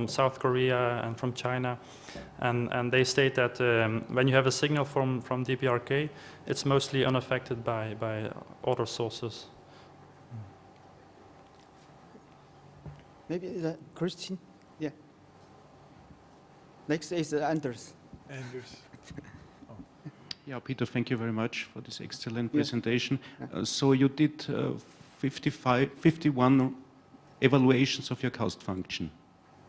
South Korea and from China, and they state that when you have a signal from DPRK, it's mostly unaffected by other sources. Maybe Christine? Yeah. Next is Anders. Anders. Yeah, Peter, thank you very much for this excellent presentation. So you did 51 evaluations of your cost function.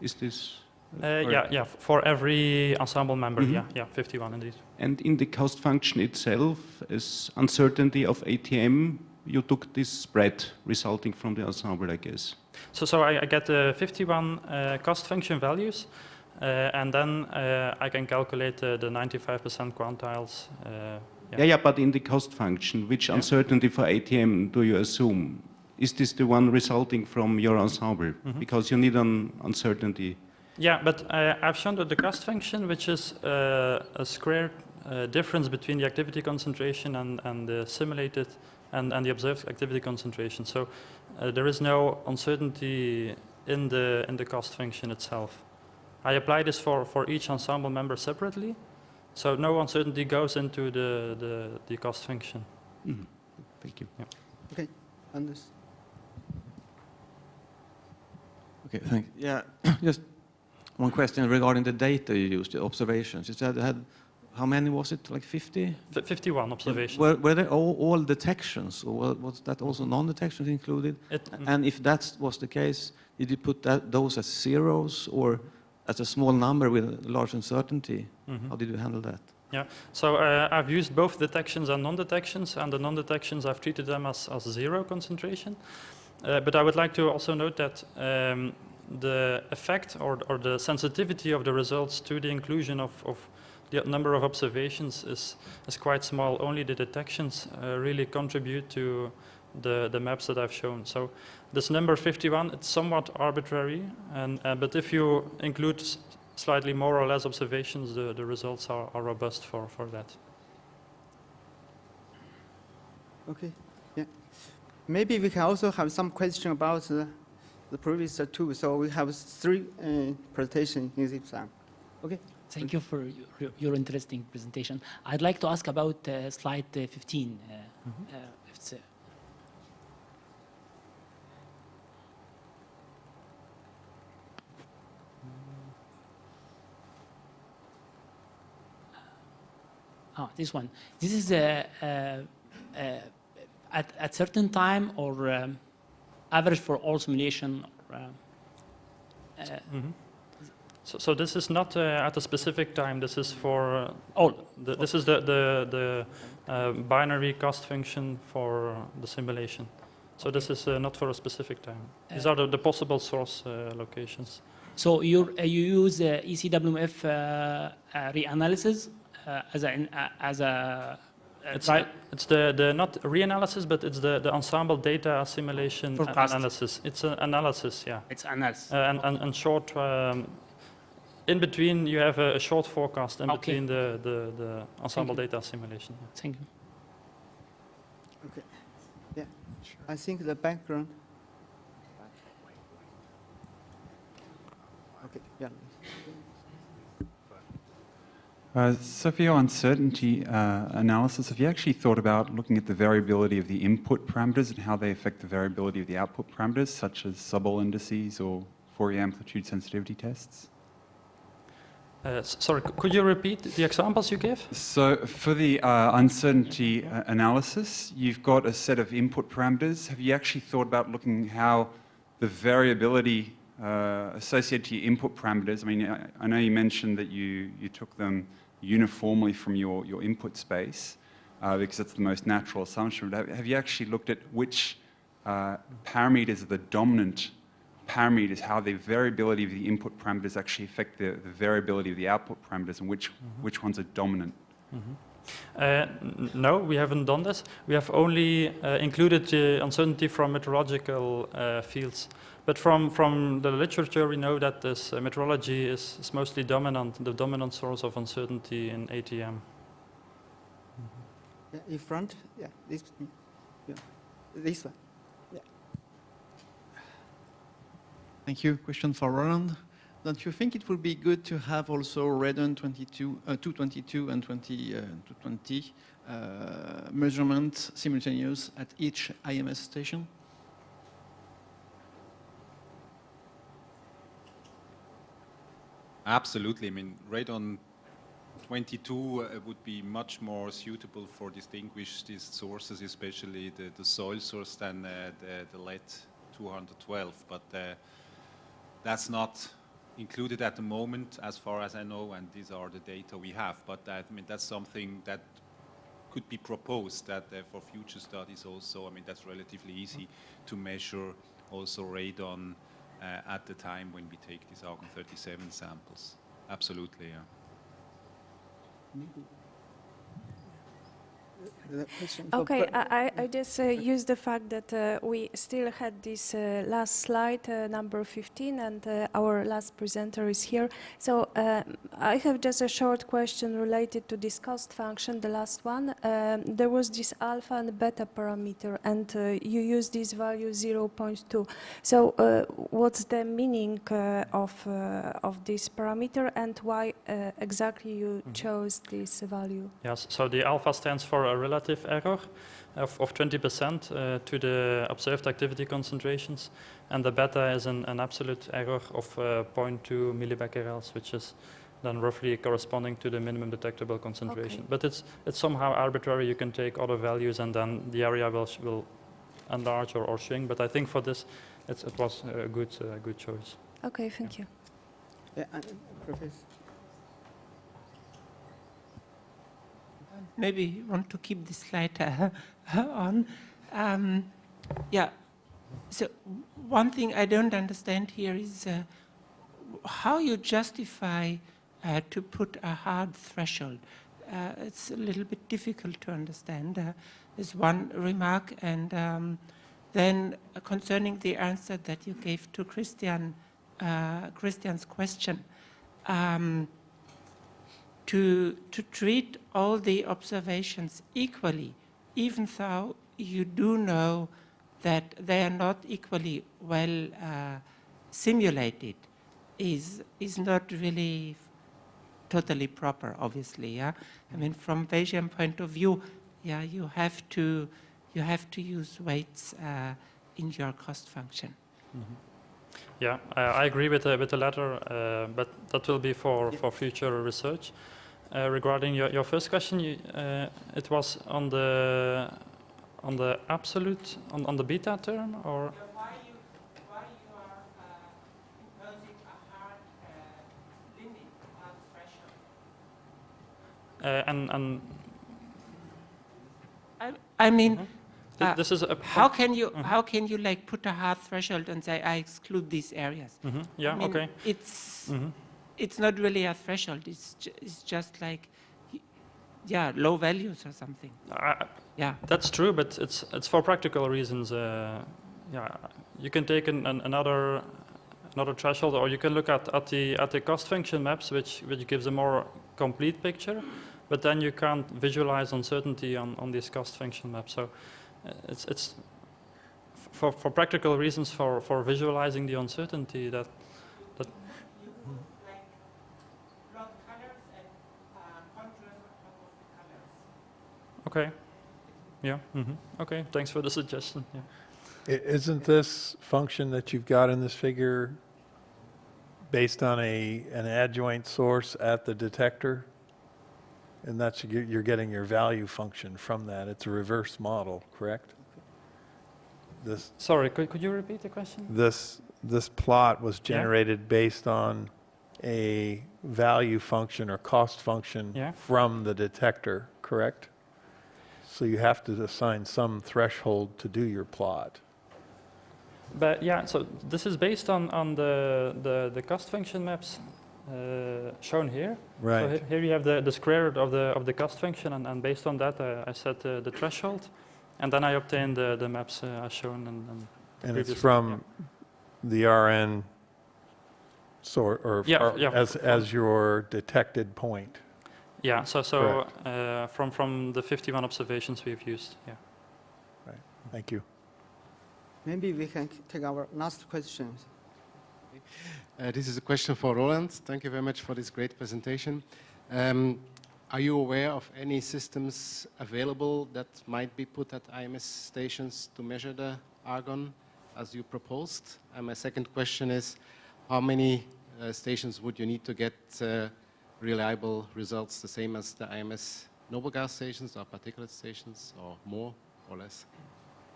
Is this Yeah, for every ensemble member, yeah, 51 indeed. And in the cost function itself, is uncertainty of ATM you took this spread resulting from the ensemble, I guess. So I get the 51 cost function values, and then I can calculate the 95% quantiles. Yeah, but in the cost function, which uncertainty for ATM do you assume? Is this the one resulting from your ensemble? Because you need an uncertainty. Yeah, but I've shown that the cost function, which is a square difference between the activity concentration and the simulated and the observed activity concentration. So there is no uncertainty in the cost function itself. I apply this for each ensemble member separately, so no uncertainty goes into the cost function. Thank you. Yeah. Okay, Anders. Okay, thank you. Yeah, just one question regarding the data you used, the observations. You said how many was it, like 50? 51 observations. Were they all detections, or was that also non-detections included? And if that was the case, did you put those as zeros or as a small number with large uncertainty? How did you handle that? Yeah, so I've used both detections and non-detections, and the non-detections I've treated them as zero concentration. But I would like to also note that the effect or the sensitivity of the results to the inclusion of the number of observations is quite small. Only the detections really contribute to the maps that I've shown. So this number 51, it's somewhat arbitrary, but if you include slightly more or less observations, the results are robust for that. Okay, yeah. Maybe we can also have some question about the previous two. So we have three presentations in this time. Okay. Thank you for your interesting presentation. I'd like to ask about slide 15. If it's, this one. This is at certain time or average for all simulation. So this is not at a specific time. This is for all. This is the binary cost function for the simulation. So this is not for a specific time. These are the possible source locations. So you use ECWMF reanalysis as a it's the not reanalysis, but it's the ensemble data assimilation analysis. It's an analysis, yeah. It's analysis. And short. In between, you have a short forecast in between the ensemble data simulation. Thank you. Okay. Yeah. I think the background. Okay. Yeah. So for your uncertainty analysis, have you actually thought about looking at the variability of the input parameters and how they affect the variability of the output parameters, such as suball indices or Fourier amplitude sensitivity tests? Sorry, could you repeat the examples you gave? So for the uncertainty analysis, you've got a set of input parameters. Have you actually thought about looking how the variability associated to your input parameters, I mean, I know you mentioned that you took them uniformly from your input space because that's the most natural assumption, but have you actually looked at which parameters are the dominant parameters, how the variability of the input parameters actually affect the variability of the output parameters, and which ones are dominant? No, we haven't done this. We have only included the uncertainty from meteorological fields. But from the literature, we know that this meteorology is mostly dominant, the dominant source of uncertainty in ATM. Yeah, in front, yeah, this one. Thank you. Question for Roland. Don't you think it would be good to have also radon 222 and 220 measurements simultaneous at each IMS station? Absolutely. I mean, radon 22 would be much more suitable for distinguish these sources, especially the soil source, than the lead 212. But that's not included at the moment, as far as I know, and these are the data we have. But I mean, that's something that could be proposed that for future studies also, I mean, that's relatively easy to measure also radon at the time when we take these argon-37 samples. Absolutely, yeah. Okay, I just use the fact that we still had this last slide, number 15, and our last presenter is here. So I have just a short question related to this cost function, the last one. There was this alpha and beta parameter, and you use this value 0.2. So what's the meaning of this parameter, and why exactly you chose this value? Yes, so the alpha stands for a relative error of 20% to the observed activity concentrations, and the beta is an absolute error of 0.2 millibecquerels, which is then roughly corresponding to the minimum detectable concentration. Okay. But it's somehow arbitrary. You can take other values, and then the area will enlarge or shrink. But I think for this, it was a good choice. Okay, thank you. Yeah, Professor. Maybe you want to keep this slide on. Yeah, so one thing I don't understand here is how you justify to put a hard threshold. It's a little bit difficult to understand. Is one remark, and then concerning the answer that you gave to Christian's question, to treat all the observations equally, even though you do know that they are not equally well simulated, is not really totally proper, obviously. Yeah, I mean, from Bayesian point of view, yeah, you have to use weights in your cost function. Mm-hmm. Yeah, I agree with the latter, but that will be for future research. Regarding your first question, it was on the absolute on the beta term, or why you are imposing a hard limit, hard threshold. I mean, this is a how can you like put a hard threshold and say I exclude these areas? Mm-hmm. Yeah, I mean, okay. It's not really a threshold. It's just like, yeah, low values or something. Yeah, that's true, but it's for practical reasons. Yeah, you can take another threshold, or you can look at the cost function maps, which gives a more complete picture, but then you can't visualize uncertainty on these cost function maps. So it's for practical reasons, for visualizing the uncertainty that. Okay. Yeah. Mm-hmm. Okay. Thanks for the suggestion. Yeah. Isn't this function that you've got in this figure based on an adjoint source at the detector? And that's you're getting your value function from that. It's a reverse model, correct? Sorry, could you repeat the question? This plot was generated based on a value function or cost function from the detector, correct? So you have to assign some threshold to do your plot. But yeah, so this is based on the cost function maps shown here. Right. So here you have the square root of the cost function, and based on that I set the threshold, and then I obtained the maps as shown. And it's from the RN sort, or as your detected point. Yeah, so from the 51 observations we've used, yeah. Right, thank you. Maybe we can take our last question. This is a question for Roland. Thank you very much for this great presentation. Are you aware of any systems available that might be put at IMS stations to measure the argon as you proposed? And my second question is, how many stations would you need to get reliable results, the same as the IMS noble gas stations or particulate stations, or more or less?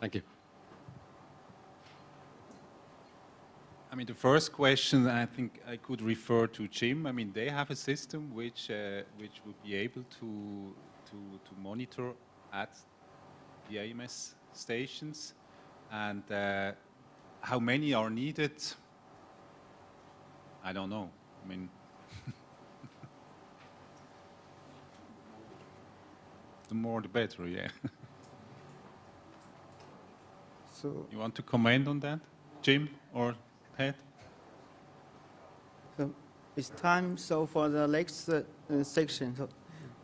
Thank you. I mean, the first question, I think I could refer to Jim. I mean, they have a system which would be able to monitor at the AMS stations, and how many are needed, I don't know. I mean, the more the better, yeah. So you want to comment on that, Jim or Pat? So it's time. So for the next section, so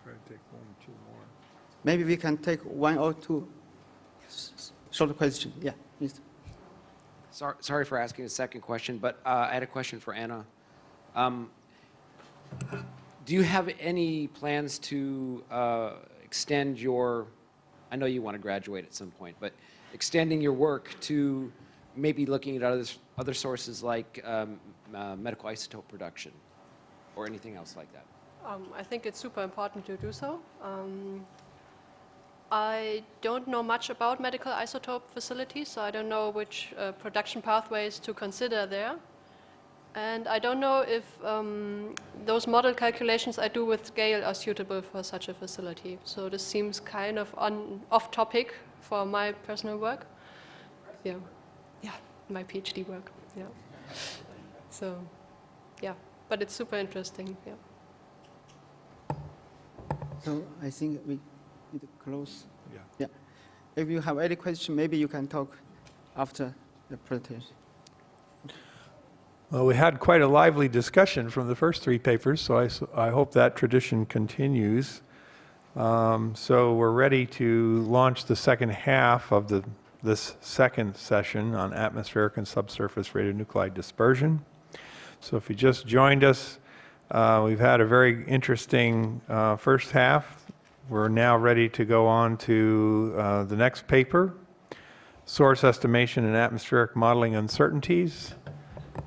Try to take 1 or 2 more. maybe we can take 1 or 2 short questions. Yeah, please. Sorry for asking a second question, but I had a question for Anna. Do you have any plans to extend your, I know you want to graduate at some point, but extending your work to maybe looking at other sources like medical isotope production or anything else like that? I think it's super important to do so. I don't know much about medical isotope facilities, so I don't know which production pathways to consider there. And I don't know if those model calculations I do with scale are suitable for such a facility. So this seems kind of off topic for my personal work. Yeah, my PhD work. Yeah. So, yeah, but it's super interesting. Yeah. So I think we need to close. Yeah. Yeah. If you have any question, maybe you can talk after the presentation. Well, we had quite a lively discussion from the first 3 papers, so I hope that tradition continues. So we're ready to launch the second half of this second session on atmospheric and subsurface radionuclide dispersion. So if you just joined us, we've had a very interesting first half. We're now ready to go on to the next paper, Source Estimation and Atmospheric Modeling Uncertainties.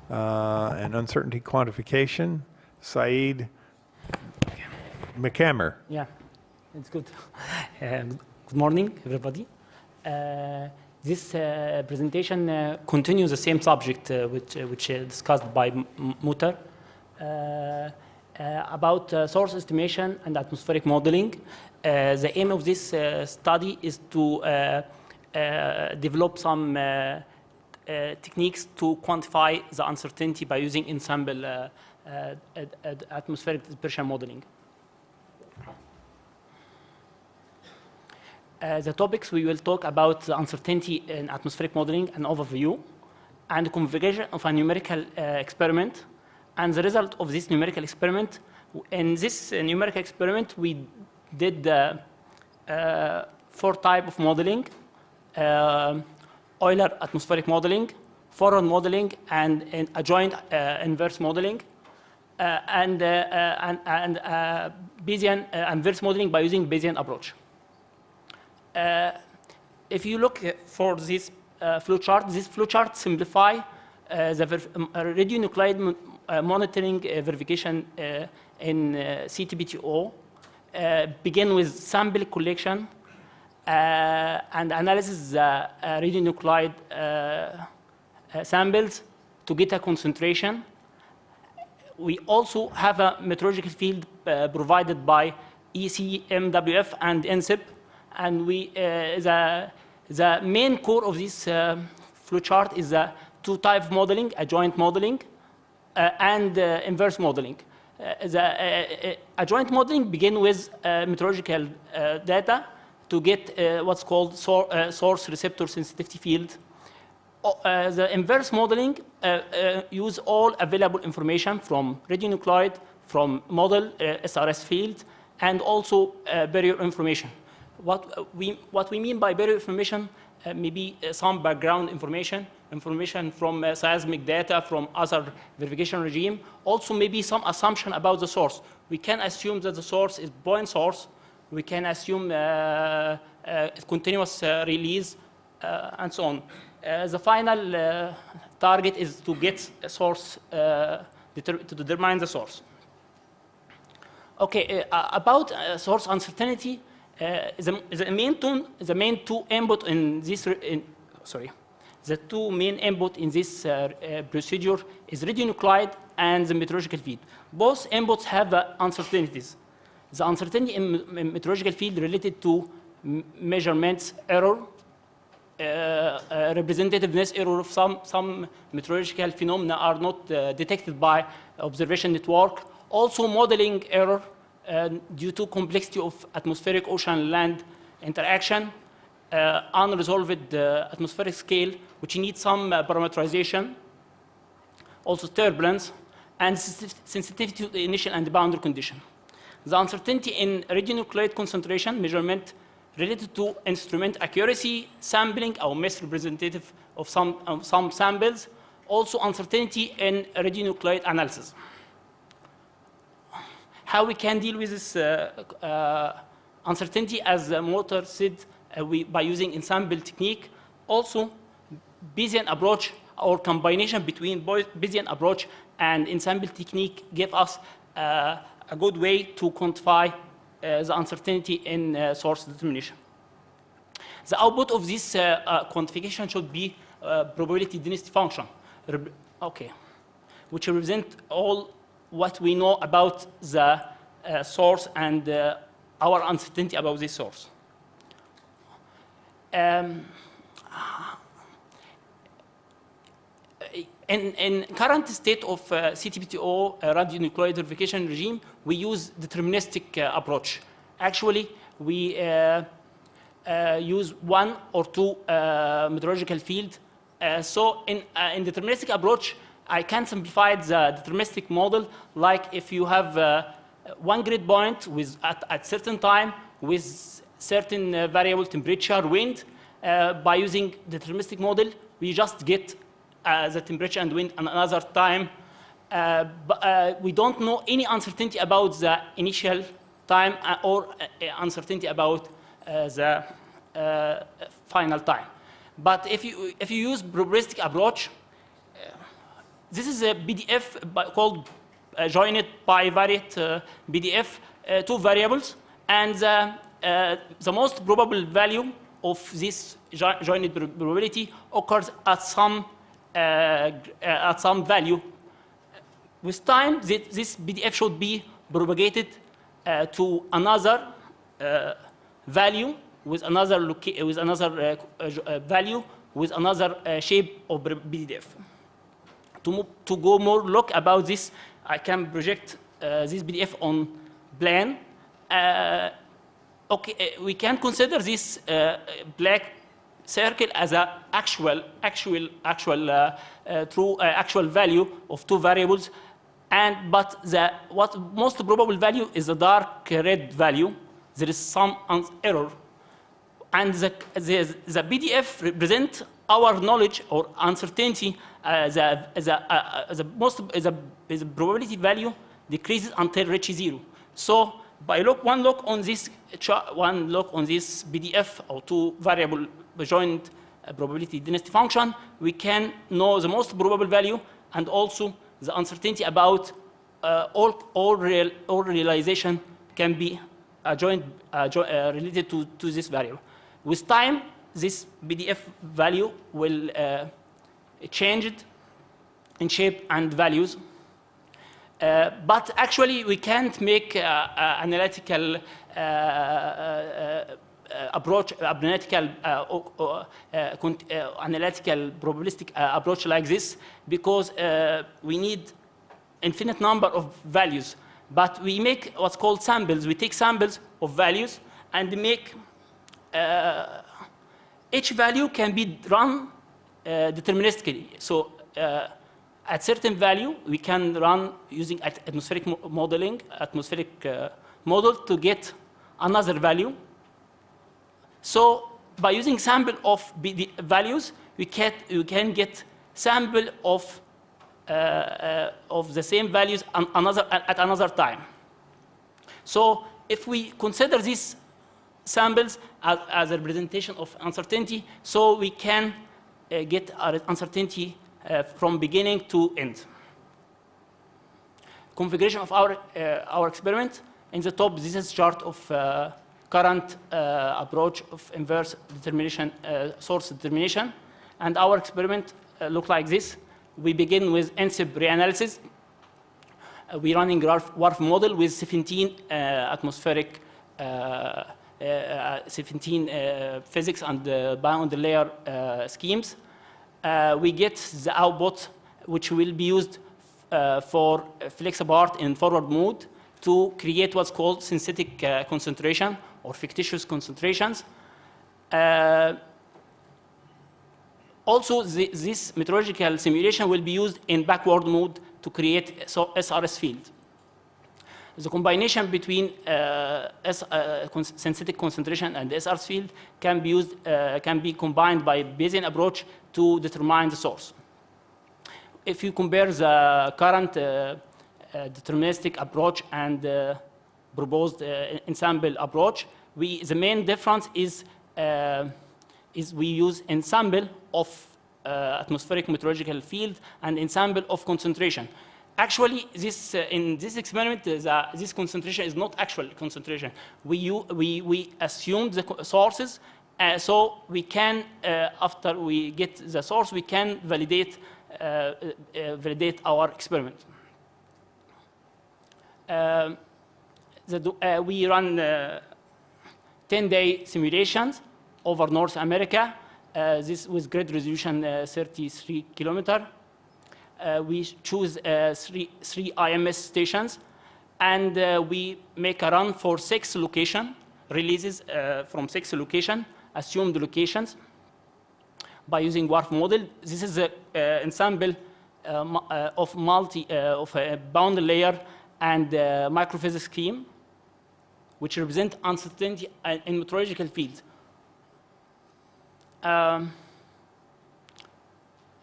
And uncertainty quantification. Saeed McCammer. Yeah, it's good. Good morning, everybody. This presentation continues the same subject which discussed by Mutter about source estimation and atmospheric modeling. The aim of this study is to develop some techniques to quantify the uncertainty by using ensemble atmospheric dispersion modeling. The topics we will talk about the uncertainty in atmospheric modeling, an overview, and the configuration of a numerical experiment, and the result of this numerical experiment. In this numerical experiment, we did 4 types of modeling. Euler atmospheric modeling, forward modeling, and adjoint inverse modeling, and Bayesian inverse modeling by using Bayesian approach. If you look for this flowchart simplify the radionuclide monitoring verification in CTBTO. Begin with sample collection and analysis the radionuclide samples to get a concentration. We also have a meteorological field provided by ECMWF and NSIP, and the main core of this flowchart is the 2 type of modeling, adjoint modeling and inverse modeling. The adjoint modeling begin with meteorological data to get what's called source receptor sensitivity field. The inverse modeling use all available information from radionuclide, from model SRS field, and also barrier information. What we mean by barrier information, maybe some background information from seismic data from other verification regime, also maybe some assumption about the source. We can assume that the source is point source. We can assume continuous release, and so on. The final target is to get a source, to determine the source. Okay, about source uncertainty, the main two input in this, the 2 main input in this procedure is radionuclide and the meteorological field. Both inputs have uncertainties. The uncertainty in meteorological field related to measurements error, representativeness error of some meteorological phenomena are not detected by observation network. Also modeling error due to complexity of atmospheric ocean-land interaction, unresolved atmospheric scale, which needs some parameterization, also turbulence, and sensitivity to the initial and boundary condition. The uncertainty in radionuclide concentration measurement related to instrument accuracy, sampling, or misrepresentative of some samples, also uncertainty in radionuclide analysis. How we can deal with this uncertainty, as the motor said, by using ensemble technique. Also, Bayesian approach or combination between Bayesian approach and ensemble technique give us a good way to quantify the uncertainty in source determination. The output of this quantification should be probability density function, which represent all what we know about the source and our uncertainty about this source. In current state of CTPTO radionuclide verification regime, we use deterministic approach. Actually, we use one or two meteorological field. So in deterministic approach, I can simplify the deterministic model like if you have one grid point with at certain time with certain variable temperature, wind. By using deterministic model, we just get the temperature and wind another time. But we don't know any uncertainty about the initial time or uncertainty about the final time. But if you use probabilistic approach, this is a BDF called joined bivariate BDF, two variables, and the most probable value of this joined probability occurs at some value. With time, this BDF should be propagated to another value with another value with another shape of BDF. To go more look about this, I can project this BDF on plane. We can consider this black circle as an actual value of two variables, but what most probable value is the dark red value. There is some error, and the BDF represent our knowledge or uncertainty. The probability value decreases until reaches zero. So by one look on this BDF or two variable joint probability density function, we can know the most probable value and also the uncertainty about all realization can be related to this variable. With time, this BDF value will change in shape and values. But actually, we can't make analytical approach, analytical probabilistic approach like this, because we need infinite number of values. But we make what's called samples. We take samples of values and make each value can be run deterministically. So at certain value, we can run using atmospheric modeling, model to get another value. So by using sample of the values, we can get sample of the same values at another time. So if we consider these samples as a representation of uncertainty, so we can get our uncertainty from beginning to end. Configuration of our experiment. In the top, this is chart of current approach of inverse determination, source determination. And our experiment looks like this. We begin with NSIP reanalysis. We're running WRF model with 17 atmospheric 17 physics and bound layer schemes, we get the output which will be used for FlexApart in forward mode to create what's called synthetic concentration or fictitious concentrations. Also, this meteorological simulation will be used in backward mode to create SRS field. The combination between synthetic concentration and SRS field can be used, can be combined by Bayesian approach to determine the source. If you compare the current deterministic approach and proposed ensemble approach, the main difference is we use ensemble of atmospheric meteorological field and ensemble of concentration. Actually, in this experiment, this concentration is not actual concentration. We assume the sources, so we can, after we get the source, we can validate our experiment. We run 10-day simulations over North America. This with grid resolution 33 kilometer. We choose three IMS stations, and we make a run for 6 location releases from 6 location, assumed locations, by using WRF model. This is an ensemble of a boundary layer and microphysics scheme, which represent uncertainty in meteorological fields.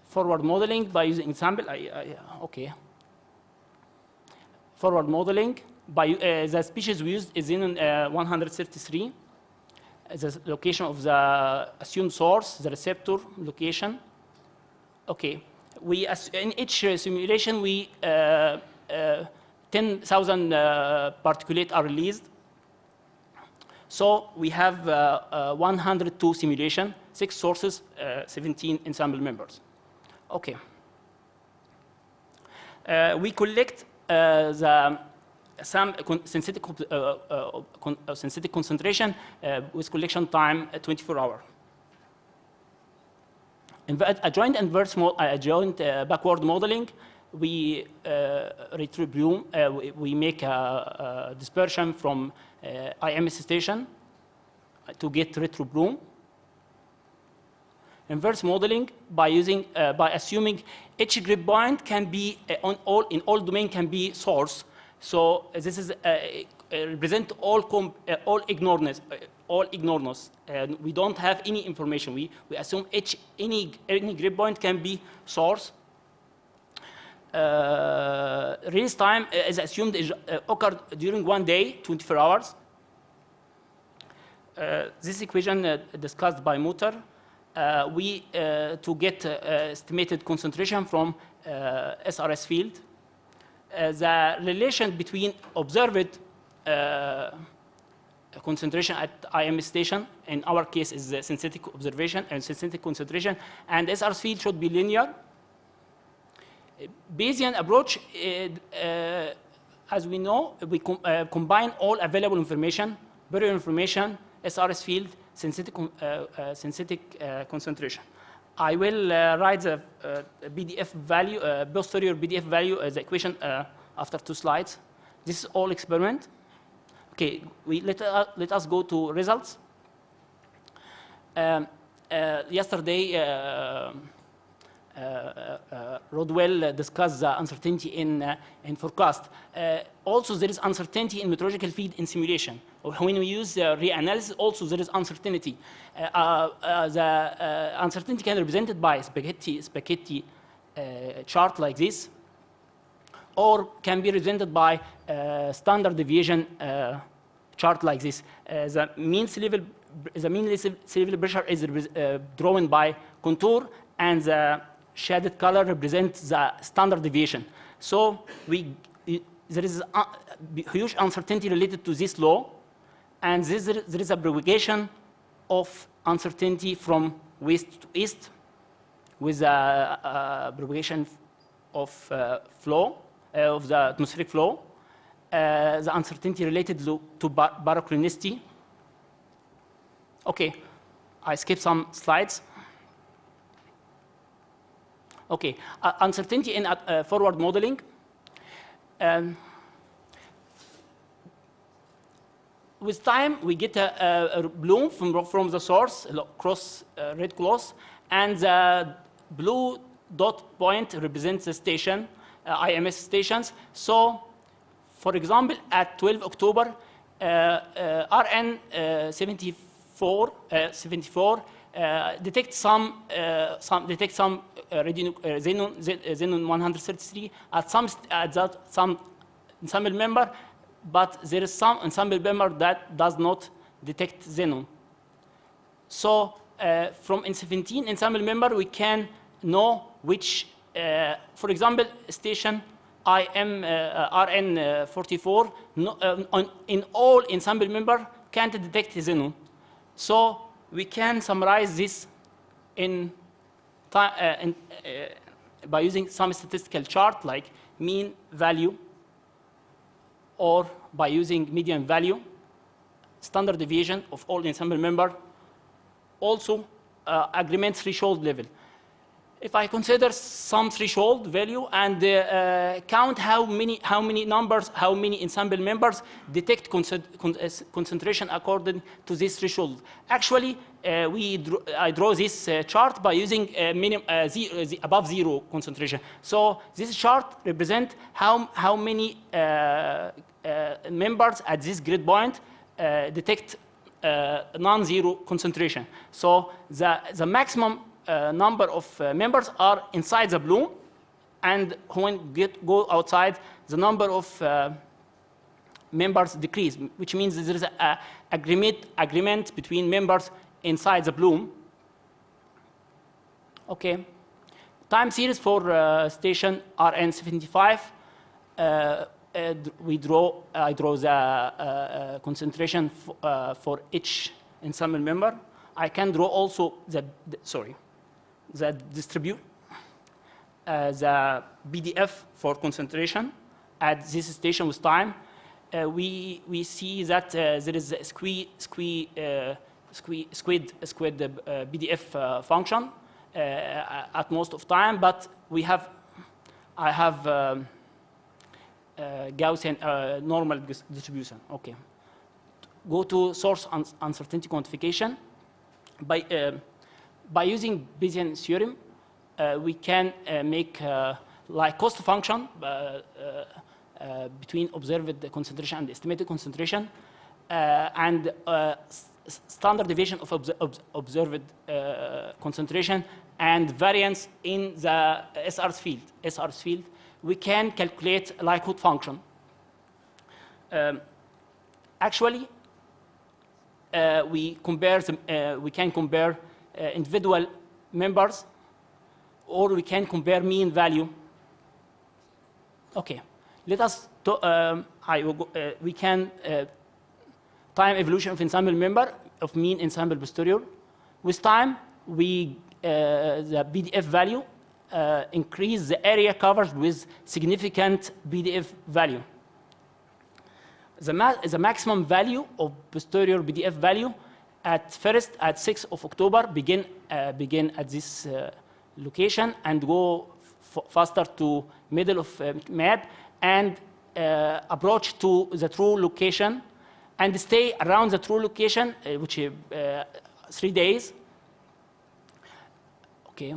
Forward modeling by using ensemble. Okay. Forward modeling by the species we used is in 133. The location of the assumed source, the receptor location. Okay. In each simulation, 10,000 particulates are released. So we have 102 simulation, 6 sources, 17 ensemble members. Okay. We collect some synthetic concentration with collection time 24 hours. A joint backward modeling, we retribute, we make a dispersion from IMS station to get retrobloom. Inverse modeling by assuming each grid point can be in all domain can be source. So this is represent all ignoredness. And we don't have any information. We assume any grid point can be source. Release time is assumed occurred during 1 day, 24 hours. This equation discussed by Mutter. To get estimated concentration from SRS field, the relation between observed concentration at IMS station, in our case is the synthetic observation and synthetic concentration, and SRS field should be linear. Bayesian approach, as we know, we combine all available information, burial information, SRS field, synthetic concentration. I will write the BDF value, posterior BDF value as the equation after 2 slides. This is all experiment. Okay, let us go to results. Yesterday, Rodwell discussed the uncertainty in forecast. Also, there is uncertainty in meteorological field in simulation. When we use reanalysis, also there is uncertainty. The uncertainty can be represented by spaghetti chart like this, or can be represented by standard deviation chart like this. The mean sea level pressure is drawn by contour, and the shaded color represents the standard deviation. So there is a huge uncertainty related to this law, and there is a propagation of uncertainty from west to east with a propagation of flow, of the atmospheric flow. The uncertainty related to barochronicity Okay, I skipped some slides. Okay, uncertainty in forward modeling. With time, we get a bloom from the source, cross red cross, and the blue dot point represents the station, IMS stations. So, for example, at 12 October, RN 74 detect some xenon 133 at some ensemble member, but there is some ensemble member that does not detect xenon. So from N17 ensemble member, we can know which, for example, station IM RN 44 in all ensemble member can't detect xenon. So we can summarize this by using some statistical chart like mean value, or by using median value, standard deviation of all ensemble member, also agreement threshold level. If I consider some threshold value and count how many ensemble members detect concentration according to this threshold. Actually, I draw this chart by using above zero concentration. So this chart represents how many members at this grid point detect non-zero concentration. So the maximum number of members are inside the bloom, and when go outside, the number of members decrease, which means there is an agreement between members inside the bloom. Okay, time series for station RN75. I draw the concentration for each ensemble member. I can draw also the distribute the BDF for concentration at this station with time. We see that there is a squid BDF function at most of time, but I have Gaussian normal distribution. Okay. Go to source uncertainty quantification. By using Bayesian theorem, we can make like cost function between observed concentration and estimated concentration, and standard deviation of observed concentration and variance in the SR's field. We can calculate likelihood function. Actually, we can compare individual members, or we can compare mean value. Okay, let us. We can time evolution of ensemble member of mean ensemble posterior. With time, the BDF value increase the area covered with significant BDF value. The maximum value of posterior BDF value at 6 of October begin at this location and go faster to middle of map and approach to the true location and stay around the true location, which is 3 days. Okay.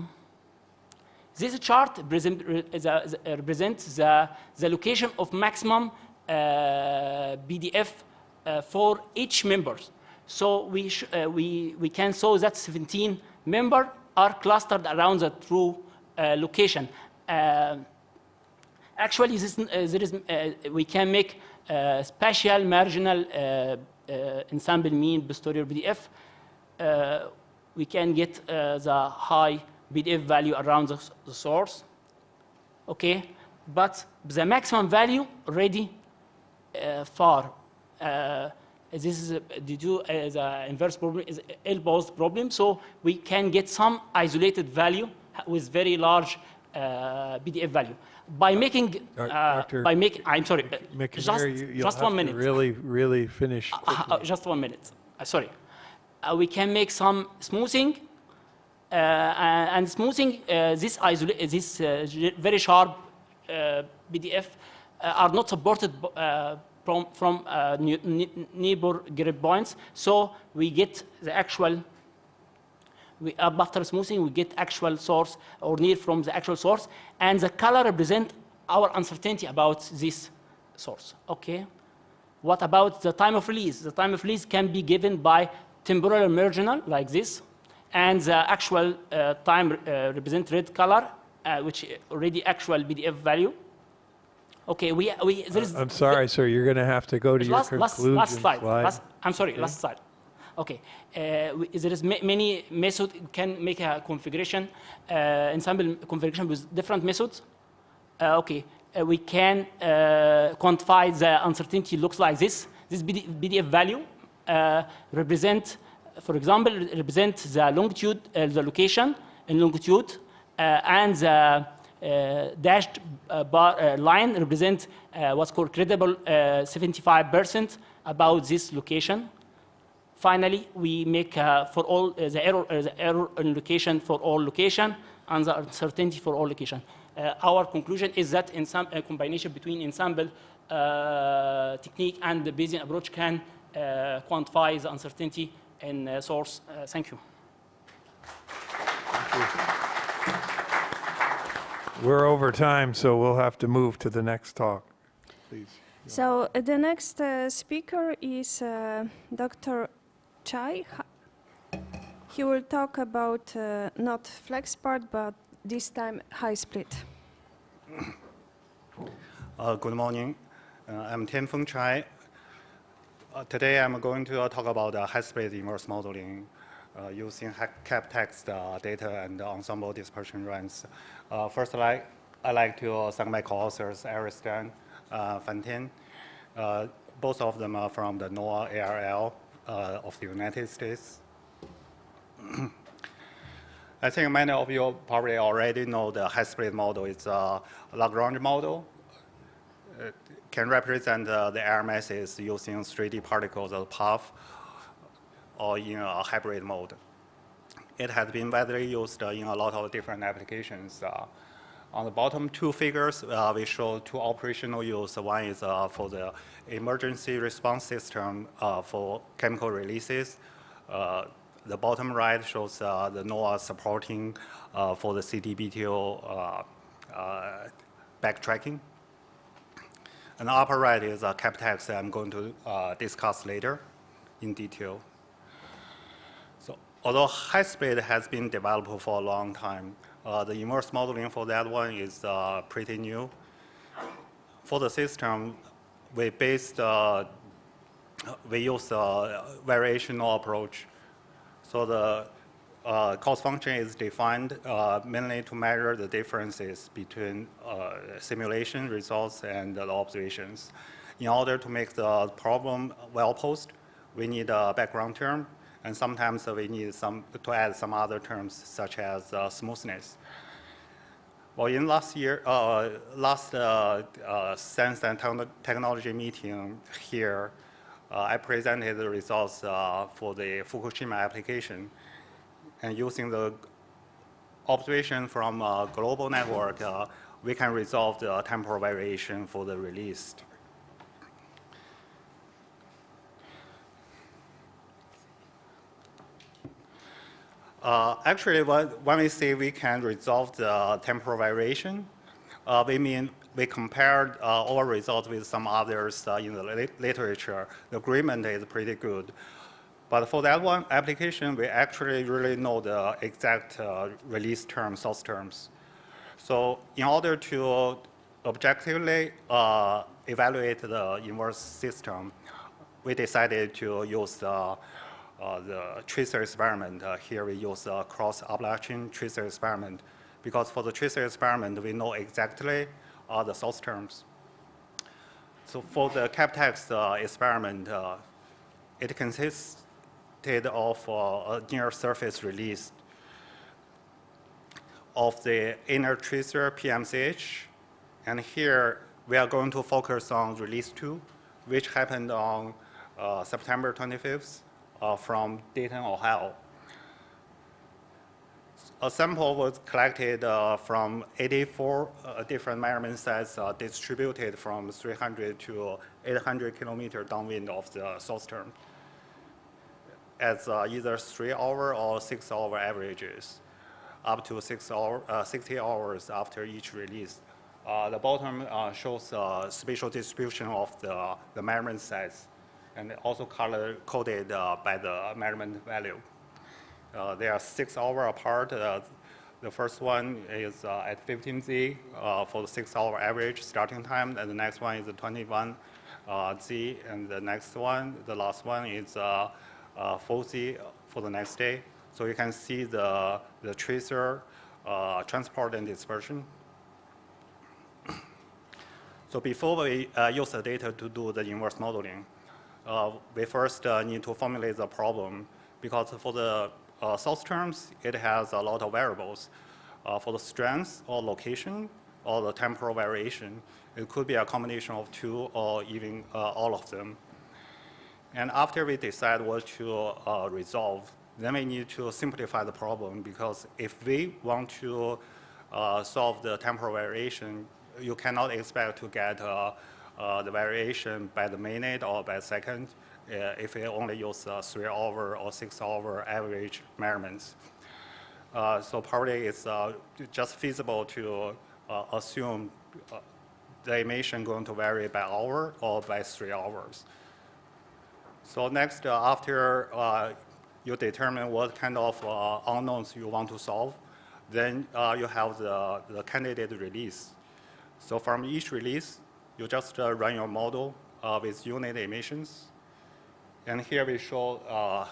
This chart represents the location of maximum BDF for each member. So we can show that 17 members are clustered around the true location. Actually, we can make spatial marginal ensemble mean posterior BDF. We can get the high BDF value around the source. Okay, but the maximum value already far. This is due to the inverse problem is L-posed problem, so we can get some isolated value with very large BDF value. By making, I'm sorry, just 1 minute. Really finish quickly. Just 1 minute. Sorry. we can make some smoothing. And smoothing, this very sharp PDF are not supported from neighbor grid points. So we get the actual, after smoothing, we get actual source or near from the actual source. And the color represent our uncertainty about this source, okay? What about the time of release? The time of release can be given by temporal marginal, like this, and the actual time represent red color, which already actual PDF value. Okay, there is. I'm sorry, sir. You're going to have to go to your conclusion last slide. slide. I'm sorry, Okay. last slide. Okay, there is many methods can make a configuration, ensemble configuration with different methods. Okay, we can quantify the uncertainty looks like this. This PDF value represent, for example, represent the longitude, the location in longitude, and the dashed bar line represent what's called credible 75% about this location. Finally, we make for all the error in location for all location and the uncertainty for all location. Our conclusion is that in some combination between ensemble technique and the Bayesian approach can quantify the uncertainty in source. Thank you. We're over time, so we'll have to move to the next talk. Please. So the next speaker is Dr. Chai. He will talk about not flex part, but this time high split. Good morning. I'm Tianfeng Chai. Today I'm going to talk about high-split inverse modeling using cap-text data and ensemble dispersion runs. First, I'd like to thank my co-authors, Aristan, Fantin. Both of them are from the NOAA ARL of the United States. I think many of you probably already know the high-split model. It's a Lagrange model. It can represent the air masses using 3D particles as path or in a hybrid mode. It has been widely used in a lot of different applications. On the bottom two figures, we show two operational use. One is for the emergency response system for chemical releases. The bottom right shows the NOAA supporting for the CDBTO backtracking. And the upper right is a cap-text I'm going to discuss later in detail. So, although high-split has been developed for a long time, the inverse modeling for that one is pretty new. For the system, we use a variational approach. So the cost function is defined mainly to measure the differences between simulation results and the observations. In order to make the problem well posed, we need a background term, and sometimes we need to add some other terms such as smoothness. Well, in last Science and Technology meeting here, I presented the results for the Fukushima application. And using the observation from a global network, we can resolve the temporal variation for the released. Actually, when we say we can resolve the temporal variation, we mean we compared our results with some others in the literature. The agreement is pretty good. But for that one application, we actually really know the exact release terms, source terms. So in order to objectively evaluate the inverse system, we decided to use the tracer experiment. Here we use the cross-Appalachian tracer experiment, because for the tracer experiment, we know exactly the source terms. So for the cap-text experiment, it consisted of a near surface release of the inner tracer PMCH. And here we are going to focus on release 2, which happened on September 25th from Dayton, Ohio. A sample was collected from 84 different measurement sets distributed from 300 to 800 kilometers downwind of the source term as either 3-hour or 6-hour averages, up to 60 hours after each release. The bottom shows spatial distribution of the measurement sets, and also color-coded by the measurement value. They are 6 hours apart. The first one is at 15Z for the 6-hour average starting time, and the next one is 21Z, and the next one, the last one, is 4Z for the next day. So you can see the tracer, transport, and dispersion. So before we use the data to do the inverse modeling, we first need to formulate the problem, because for the source terms, it has a lot of variables. For the strength or location or the temporal variation, it could be a combination of two or even all of them. And after we decide what to resolve, then we need to simplify the problem, because if we want to solve the temporal variation, you cannot expect to get the variation by the minute or by second if we only use 3-hour or 6-hour average measurements. So probably it's just feasible to assume the emission going to vary by hour or by 3 hours. So next, after you determine what kind of unknowns you want to solve, then you have the candidate release. So from each release, you just run your model with unit emissions. And here we show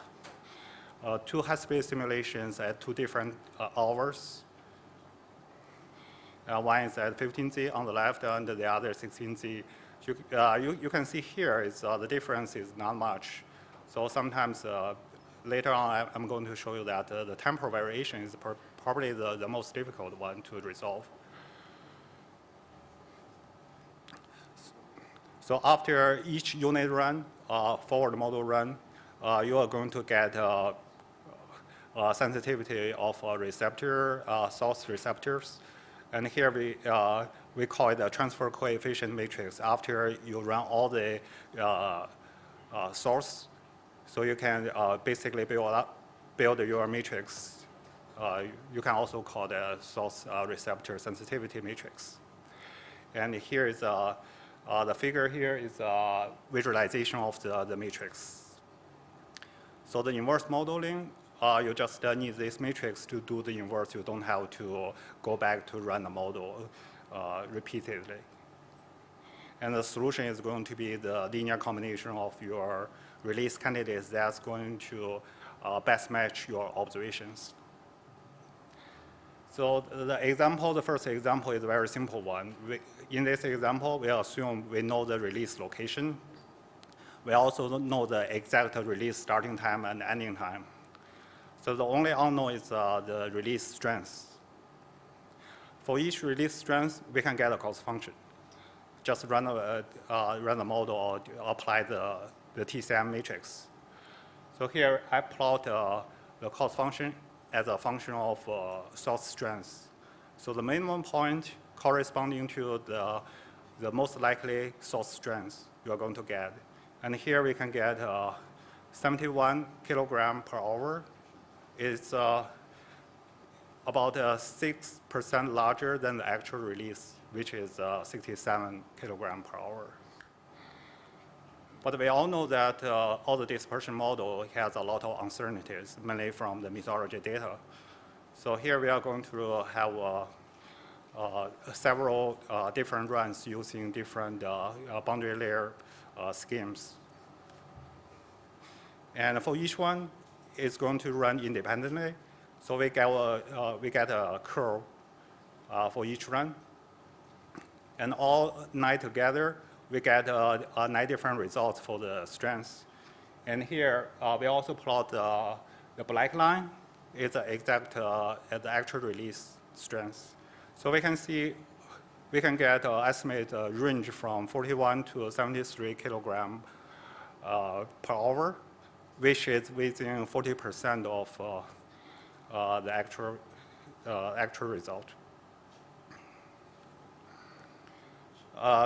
2 high-speed simulations at 2 different hours. One is at 15Z on the left, and the other 16Z. You can see here is the difference is not much. So sometimes later on, I'm going to show you that the temporal variation is probably the most difficult one to resolve. So after each unit run, forward model run, you are going to get sensitivity of receptor, source receptors. And here we call it a transfer coefficient matrix after you run all the source. So you can basically build your matrix. You can also call the source receptor sensitivity matrix. And here is the figure here is a visualization of the matrix. So the inverse modeling, you just need this matrix to do the inverse. You don't have to go back to run the model repeatedly. And the solution is going to be the linear combination of your release candidates that's going to best match your observations. So the first example is a very simple one. In this example, we assume we know the release location. We also know the exact release starting time and ending time. So the only unknown is the release strength. For each release strength, we can get a cost function. Just run the model or apply the TCM matrix. So here I plot the cost function as a function of source strength. So the minimum point corresponding to the most likely source strength you are going to get. And here we can get 71 kilogram per hour. It's about 6% larger than the actual release, which is 67 kilogram per hour. But we all know that all the dispersion model has a lot of uncertainties, mainly from the methodology data. So here we are going to have several different runs using different boundary layer schemes. And for each one, it's going to run independently. So we get a curve for each run. And all 9 together, we get 9 different results for the strengths. And here, we also plot the black line is the exact at the actual release strength. So we can see, we can get estimate range from 41 to 73 kilogram per hour. which is within 40% of the actual result.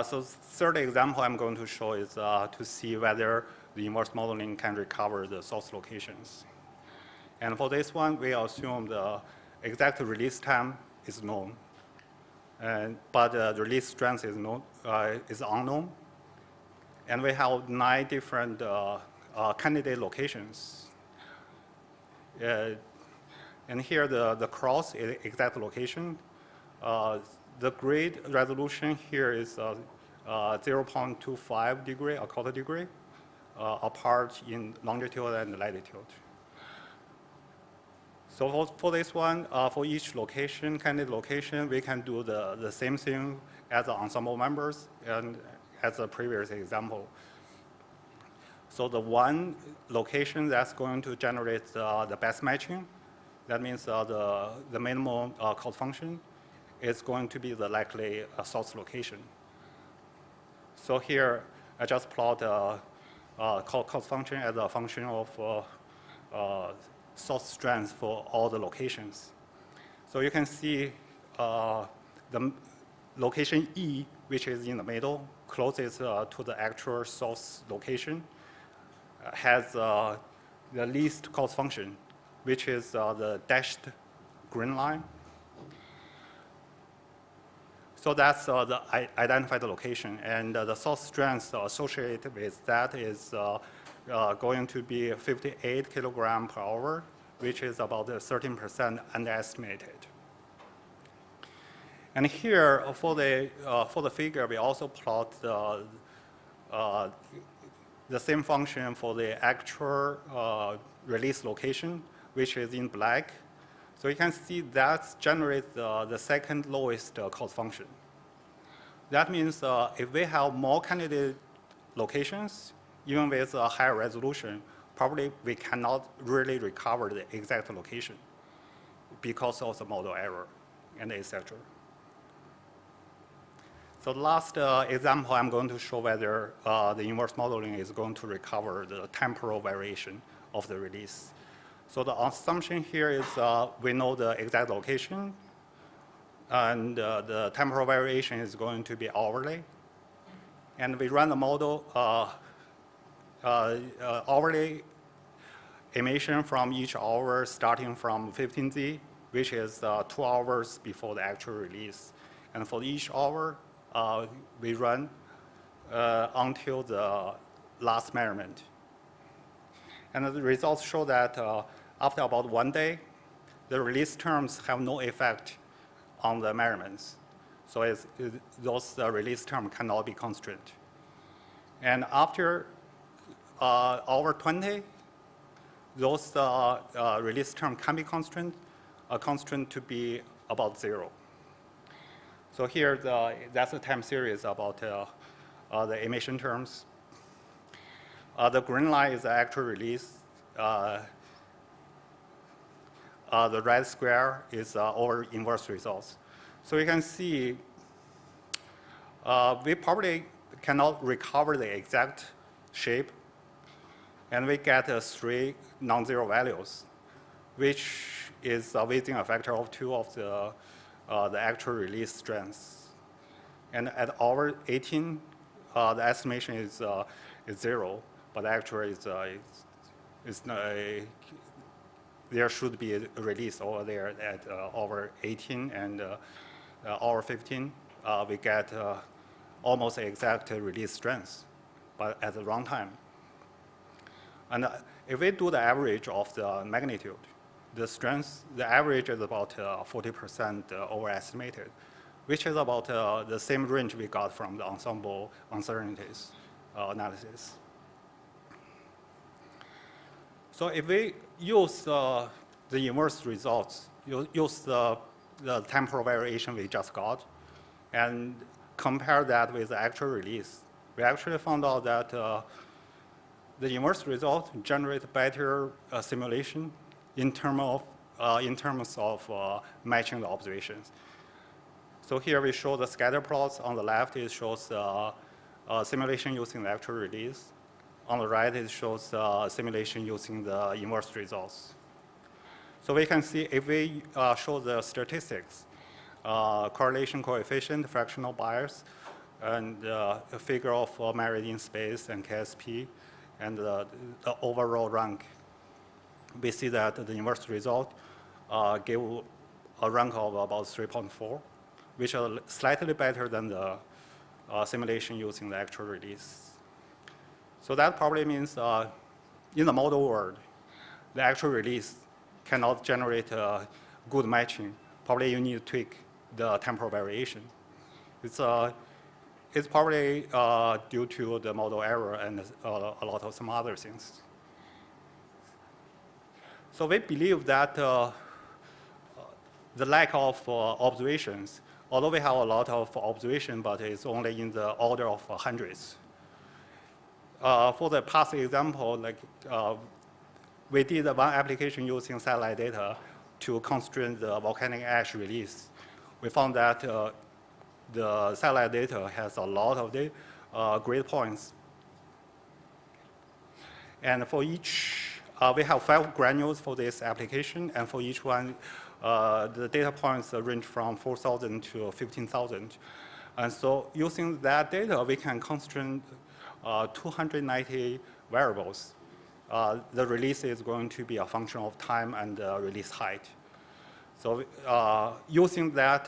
So third example I'm going to show is to see whether the inverse modeling can recover the source locations. And for this one, we assume the exact release time is known, but the release strength is unknown. And we have 9 different candidate locations. And here the cross is exact location. The grid resolution here is 0.25 degree, a quarter degree, apart in longitude and latitude. So for this one, for each location, candidate location, we can do the same thing as the ensemble members and as the previous example. So the one location that's going to generate the best matching, that means the minimum cost function, is going to be the likely source location. So here, I just plot cost function as a function of source strength for all the locations. So you can see the location E, which is in the middle, closest to the actual source location, has the least cost function, which is the dashed green line. So that's the identified location, and the source strength associated with that is going to be 58 kilogram per hour, which is about 13% underestimated. And here, for the figure, we also plot the same function for the actual release location, which is in black. So you can see that generates the second lowest cost function. That means if we have more candidate locations, even with a higher resolution, probably we cannot really recover the exact location because of the model error and etc. So the last example, I'm going to show whether the inverse modeling is going to recover the temporal variation of the release. So the assumption here is we know the exact location, and the temporal variation is going to be hourly. And we run the model hourly emission from each hour starting from 15Z, which is 2 hours before the actual release. And for each hour, we run until the last measurement. And the results show that after about 1 day, the release terms have no effect on the measurements. So those release terms cannot be constrained. And after hour 20, those release terms can be constrained to be about 0. So here, that's the time series about the emission terms. The green line is the actual release. The red square is our inverse results. So you can see we probably cannot recover the exact shape, and we get 3 non-zero values, which is within a factor of 2 of the actual release strength. And at hour 18, the estimation is 0, but actually there should be a release over there at hour 18 and hour 15. We get almost exact release strength, but at the wrong time. And if we do the average of the magnitude, the strength, the average is about 40% overestimated, which is about the same range we got from the ensemble uncertainties analysis. So if we use the inverse results, use the temporal variation we just got, and compare that with the actual release, we actually found out that the inverse result generates better simulation in terms of matching the observations. So here we show the scatter plots. On the left, it shows simulation using the actual release. on the right, it shows simulation using the inverse results. So we can see if we show the statistics, correlation coefficient, fractional bias, and a figure of meridian space and KSP, and the overall rank, we see that the inverse result gave a rank of about 3.4, which are slightly better than the simulation using the actual release. So that probably means in the model world, the actual release cannot generate good matching. Probably you need to tweak the temporal variation. It's probably due to the model error and a lot of some other things. So we believe that the lack of observations, although we have a lot of observation, but it's only in the order of hundreds. For the past example, like we did one application using satellite data to constrain the volcanic ash release. We found that the satellite data has a lot of grid points. And for each, we have 5 granules for this application, and for each one, the data points range from 4,000 to 15,000. And so using that data, we can constrain 290 variables. The release is going to be a function of time and release height. So using that,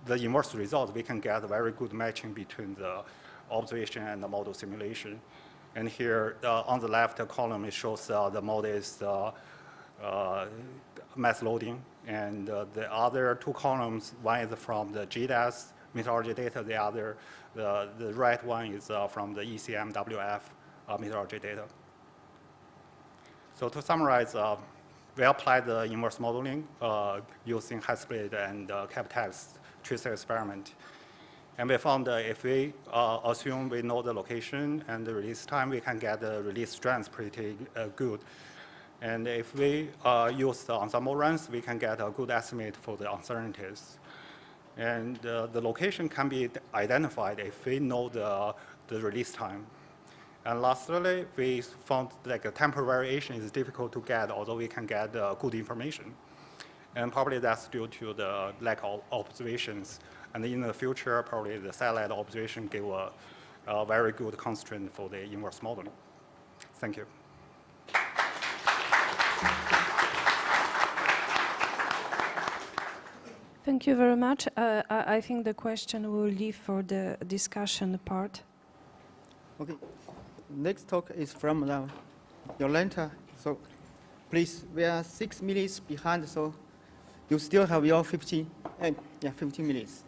the inverse result, we can get a very good matching between the observation and the model simulation. And here on the left column, it shows the model is mass loading. And the other 2 columns, one is from the GDAS methodology data, the right one is from the ECMWF methodology data. So to summarize, we applied the inverse modeling using high-split and CapText tracer experiment. And we found that if we assume we know the location and the release time, we can get the release strength pretty good. And if we use the ensemble runs, we can get a good estimate for the uncertainties. And the location can be identified if we know the release time. And lastly, we found like a temporal variation is difficult to get, although we can get good information. And probably that's due to the lack of observations. And in the future, probably the satellite observation gave a very good constraint for the inverse modeling. Thank you. Thank you very much. I think the question will leave for the discussion part. Okay. Next talk is from Yolanta. So please, we are 6 minutes behind, so you still have your 15 minutes.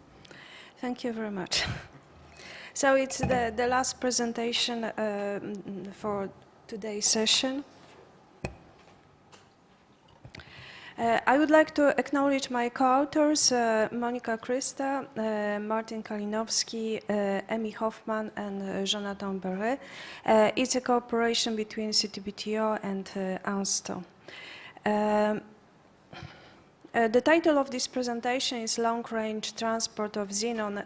Thank you very much. So it's the last presentation for today's session. I would like to acknowledge my co-authors, Monika Krysta, Martin Kalinowski, Emi Hoffman, and Jonathan Beret. It's a cooperation between CTBTO and ANSTO. The title of this presentation is Long-Range Transport of Xenon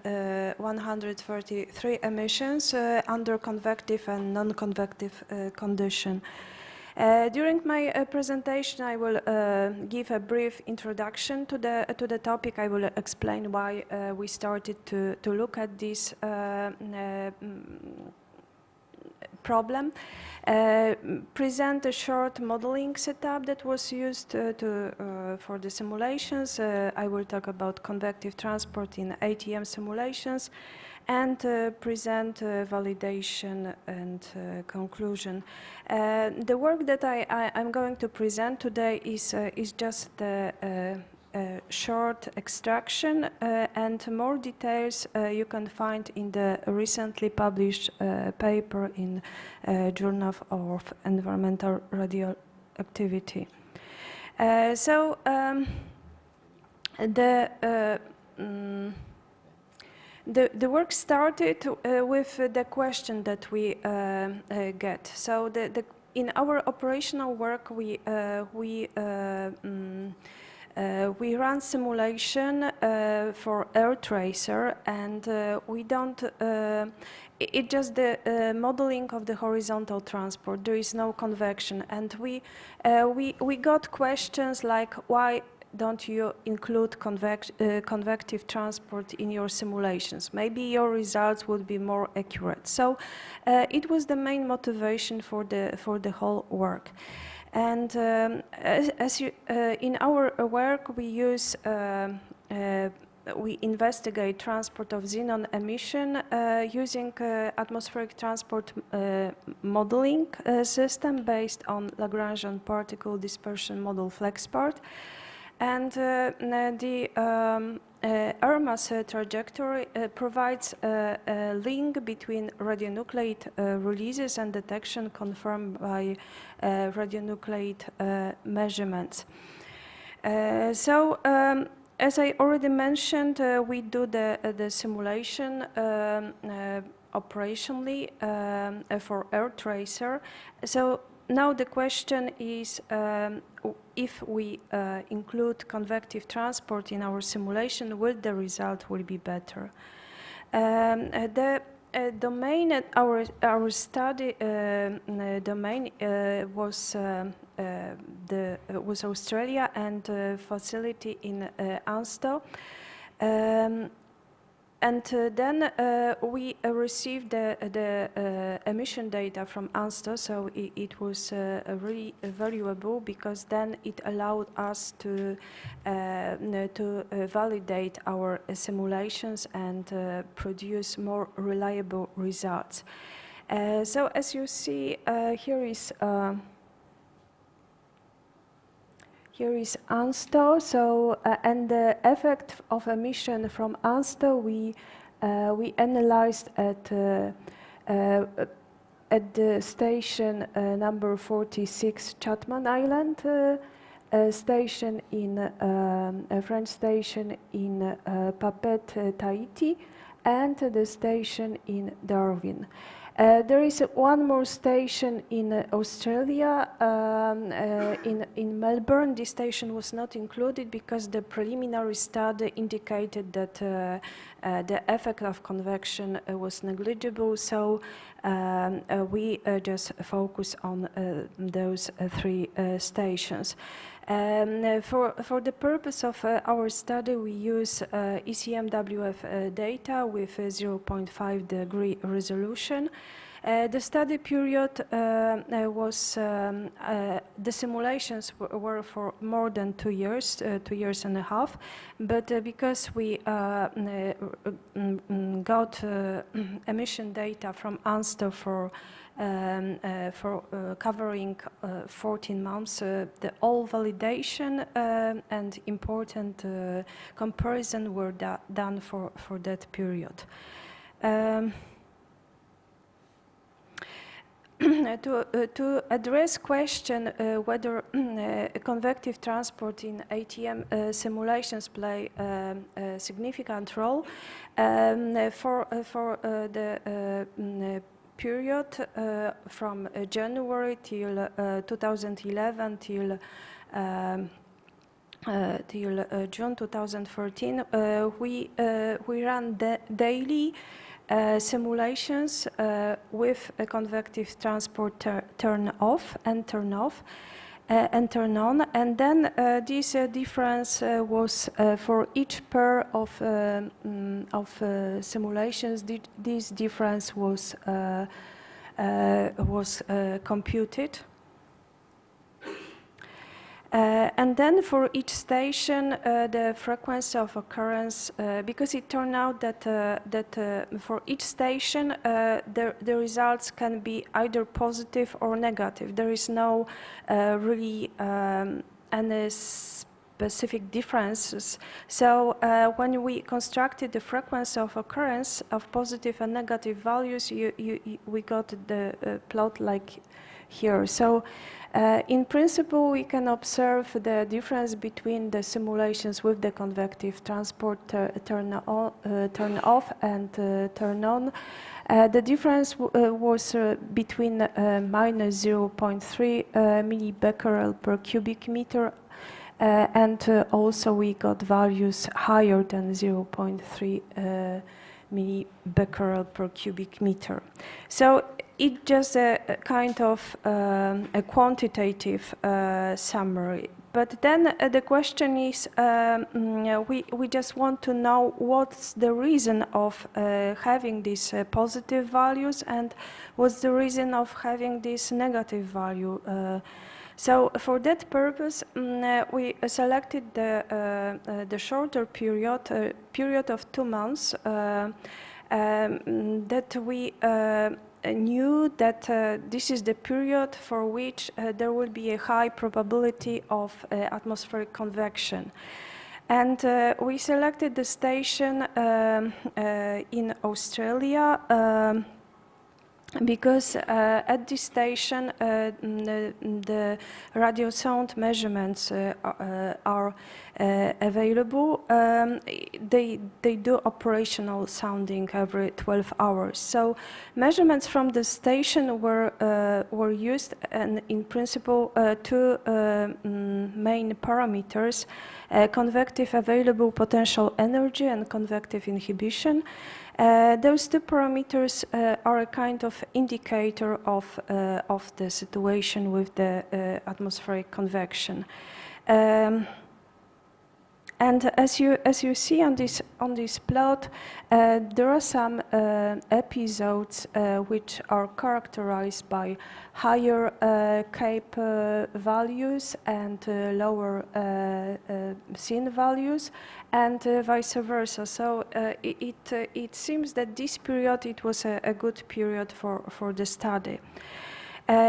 133 Emissions under Convective and Non-Convective Condition. During my presentation, I will give a brief introduction to the topic. I will explain why we started to look at this problem, present a short modeling setup that was used for the simulations. I will talk about convective transport in ATM simulations, and present validation and conclusion. The work that I'm going to present today is just the short extraction, and more details you can find in the recently published paper in Journal of Environmental Radioactivity. The work started with the question that we get. So in our operational work, we run simulation for air tracer, and we don't it's just the modeling of the horizontal transport. There is no convection, and we got questions like, why don't you include convective transport in your simulations? Maybe your results would be more accurate. So it was the main motivation for the whole work. And in our work, we investigate transport of xenon emission using atmospheric transport modeling system based on Lagrangian particle dispersion model FlexPart. And the air mass trajectory provides a link between radionuclide releases and detection confirmed by radionuclide measurements. As I already mentioned, we do the simulation operationally for air tracer. So now the question is if we include convective transport in our simulation, will the result will be better? The domain, our study domain was Australia and facility in Ansto. And then we received the emission data from Ansto, so it was really valuable because then it allowed us to validate our simulations and produce more reliable results. So as you see, here is Ansto. So and the effect of emission from Ansto we analyzed at the station number 46 Chatman Island, station in a French station in Papet, Tahiti, and the station in Darwin. There is one more station in Australia, in Melbourne. This station was not included because the preliminary study indicated that the effect of convection was negligible, so we just focus on those three stations. For the purpose of our study, we use ECMWF data with 0.5 degree resolution. The study period was, the simulations were for more than 2 years, 2 years and a half, but because we got emission data from Ansto for covering 14 months, the all validation and important comparison were done for that period. To address question whether convective transport in ATM simulations play a significant role, for the period from January till 2011 till June 2014, we ran daily simulations with a convective transport turn off and turn off and turn on, and then this difference was for each pair of simulations. This difference was computed. And then for each station, the frequency of occurrence, because it turned out that for each station, the results can be either positive or negative. There is no really any specific differences. So when we constructed the frequency of occurrence of positive and negative values, we got the plot like here. So in principle, we can observe the difference between the simulations with the convective transport turn off and turn on. The difference was between minus 0.3 millibecquerel per cubic meter, and also we got values higher than 0.3 millibecquerel per cubic meter. So it's just a kind of a quantitative summary. But then the question is, we just want to know what's the reason of having these positive values and what's the reason of having this negative value. So for that purpose, we selected the shorter period of 2 months that we knew that this is the period for which there will be a high probability of atmospheric convection. And we selected the station in Australia because at this station the radio sound measurements are available. They do operational sounding every 12 hours. So measurements from the station were used, and in principle 2 main parameters: convective available potential energy and convective inhibition. Those 2 parameters are a kind of indicator of the situation with the atmospheric convection. And as you see on this plot, there are some episodes which are characterized by higher CAPE values and lower SIN values, and vice versa. So it seems that this period it was a good period for the study.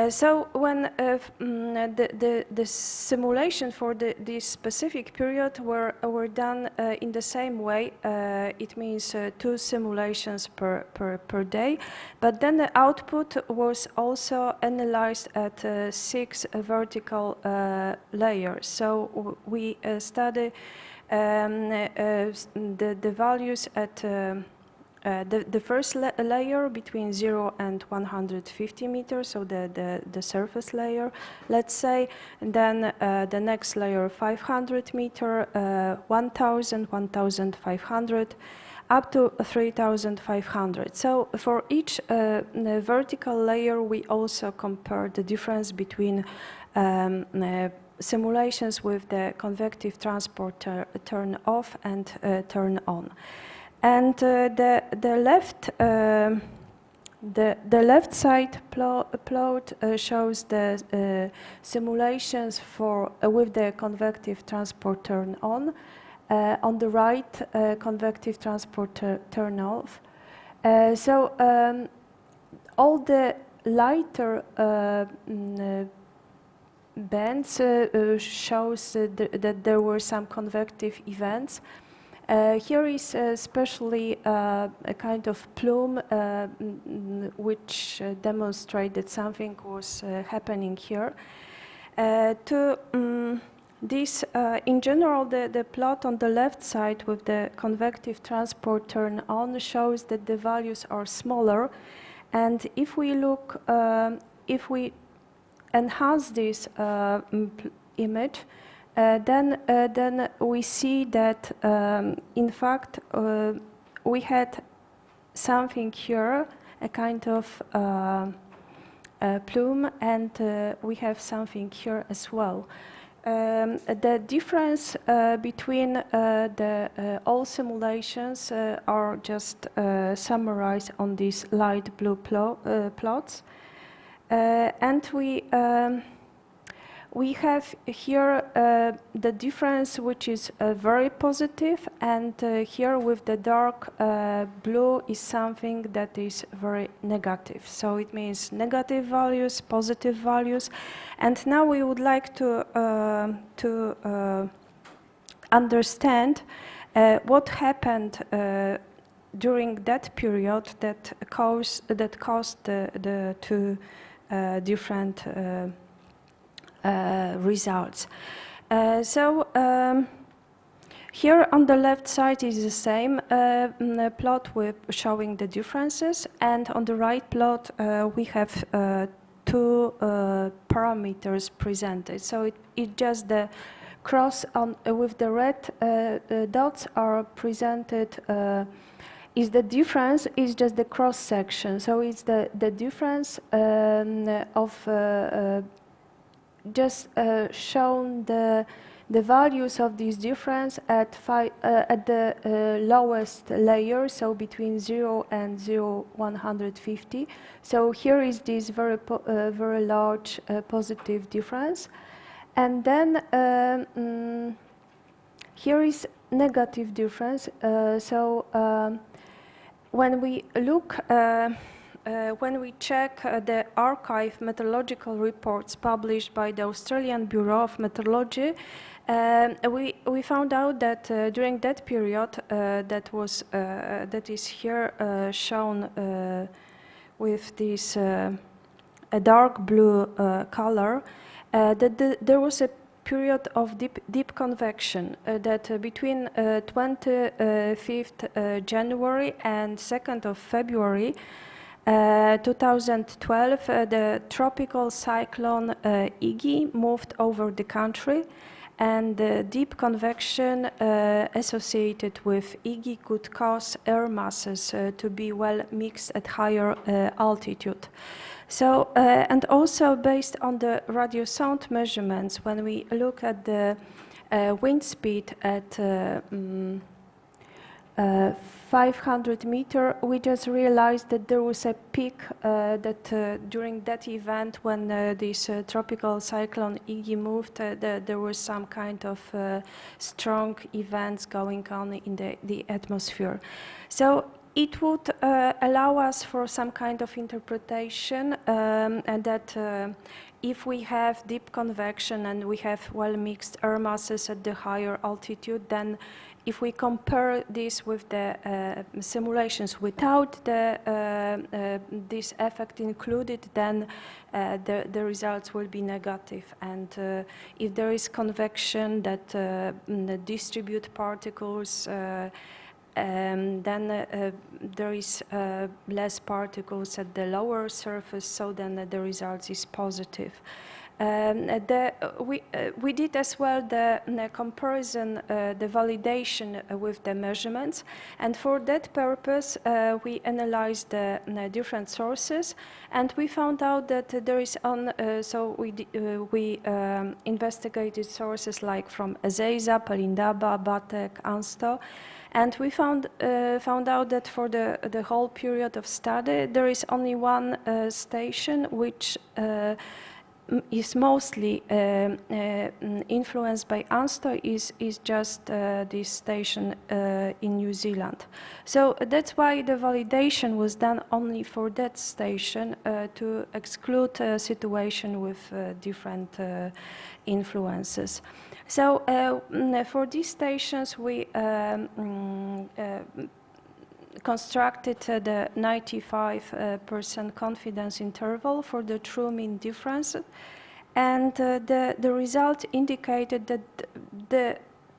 So when the simulation for this specific period were done in the same way, it means 2 simulations per day, but then the output was also analyzed at 6 vertical layers. So we study the values at the first layer between 0 and 150 meters, so the surface layer, let's say, and then the next layer 500 meter, 1000, 1500, up to 3500. So for each vertical layer we also compare the difference between simulations with the convective transport turn off and turn on. And the left side plot shows the simulations for with the convective transport turn on. On the right, convective transport turn off. So all the lighter bands shows that there were some convective events. Here is especially a kind of plume which demonstrates that something was happening here. In general, the plot on the left side with the convective transport turn on shows that the values are smaller, and if we look, if we enhance this image, then we see that in fact we had something here, a kind of plume, and we have something here as well. The difference between all simulations are just summarized on these light blue plots, and we have here the difference which is very positive, and here with the dark blue is something that is very negative. So it means negative values, positive values, and now we would like to understand what happened during that period that caused the 2 different results. Here on the left side is the same plot with showing the differences, and on the right plot we have 2 parameters presented. So it just the cross on with the red dots are presented is the difference is just the cross section. So it's the difference of just shown the values of this difference at the lowest layer, so between 0 and 150. So here is this very large positive difference, and then here is negative difference. When we look, when we check the archive meteorological reports published by the Australian Bureau of Meteorology, we found out that during that period, that is here shown with this a dark blue color, that there was a period of deep convection that between 25th January and 2nd of February 2012, the tropical cyclone Iggy moved over the country, and the deep convection associated with Iggy could cause air masses to be well mixed at higher altitude. So, and also based on the radio sound measurements, when we look at the wind speed at 500 meter, we just realized that there was a peak during that event when this tropical cyclone Iggy moved, there was some kind of strong events going on in the atmosphere. So it would allow us for some kind of interpretation, and that if we have deep convection and we have well mixed air masses at the higher altitude, then if we compare this with the simulations without this effect included, then the results will be negative. And if there is convection that distribute particles, then there is less particles at the lower surface, so then the result is positive. We did as well the comparison, the validation with the measurements, and for that purpose we analyzed the different sources, and we found out that there is so we investigated sources like from Ezeiza, Pelindaba, Batek, Ansto, and we found out that for the whole period of study there is only one station which is mostly influenced by Ansto, is just this station in New Zealand. So that's why the validation was done only for that station to exclude a situation with different influences. So for these stations we constructed the 95% confidence interval for the true mean difference, and the result indicated that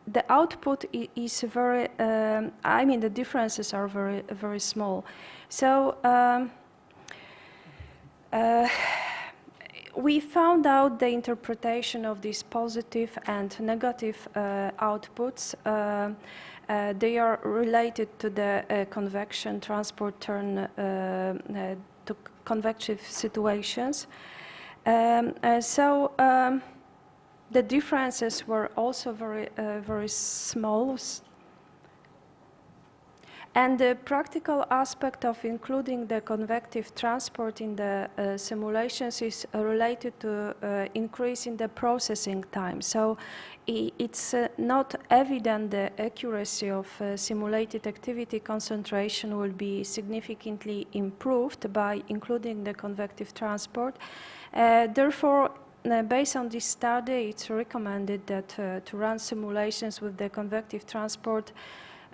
the output is very, I mean the differences are very small. So we found out the interpretation of these positive and negative outputs. They are related to the convection transport turn to convective situations. So the differences were also very small. And the practical aspect of including the convective transport in the simulations is related to increase in the processing time. So it's not evident the accuracy of simulated activity concentration will be significantly improved by including the convective transport. Therefore, based on this study, it's recommended that to run simulations with the convective transport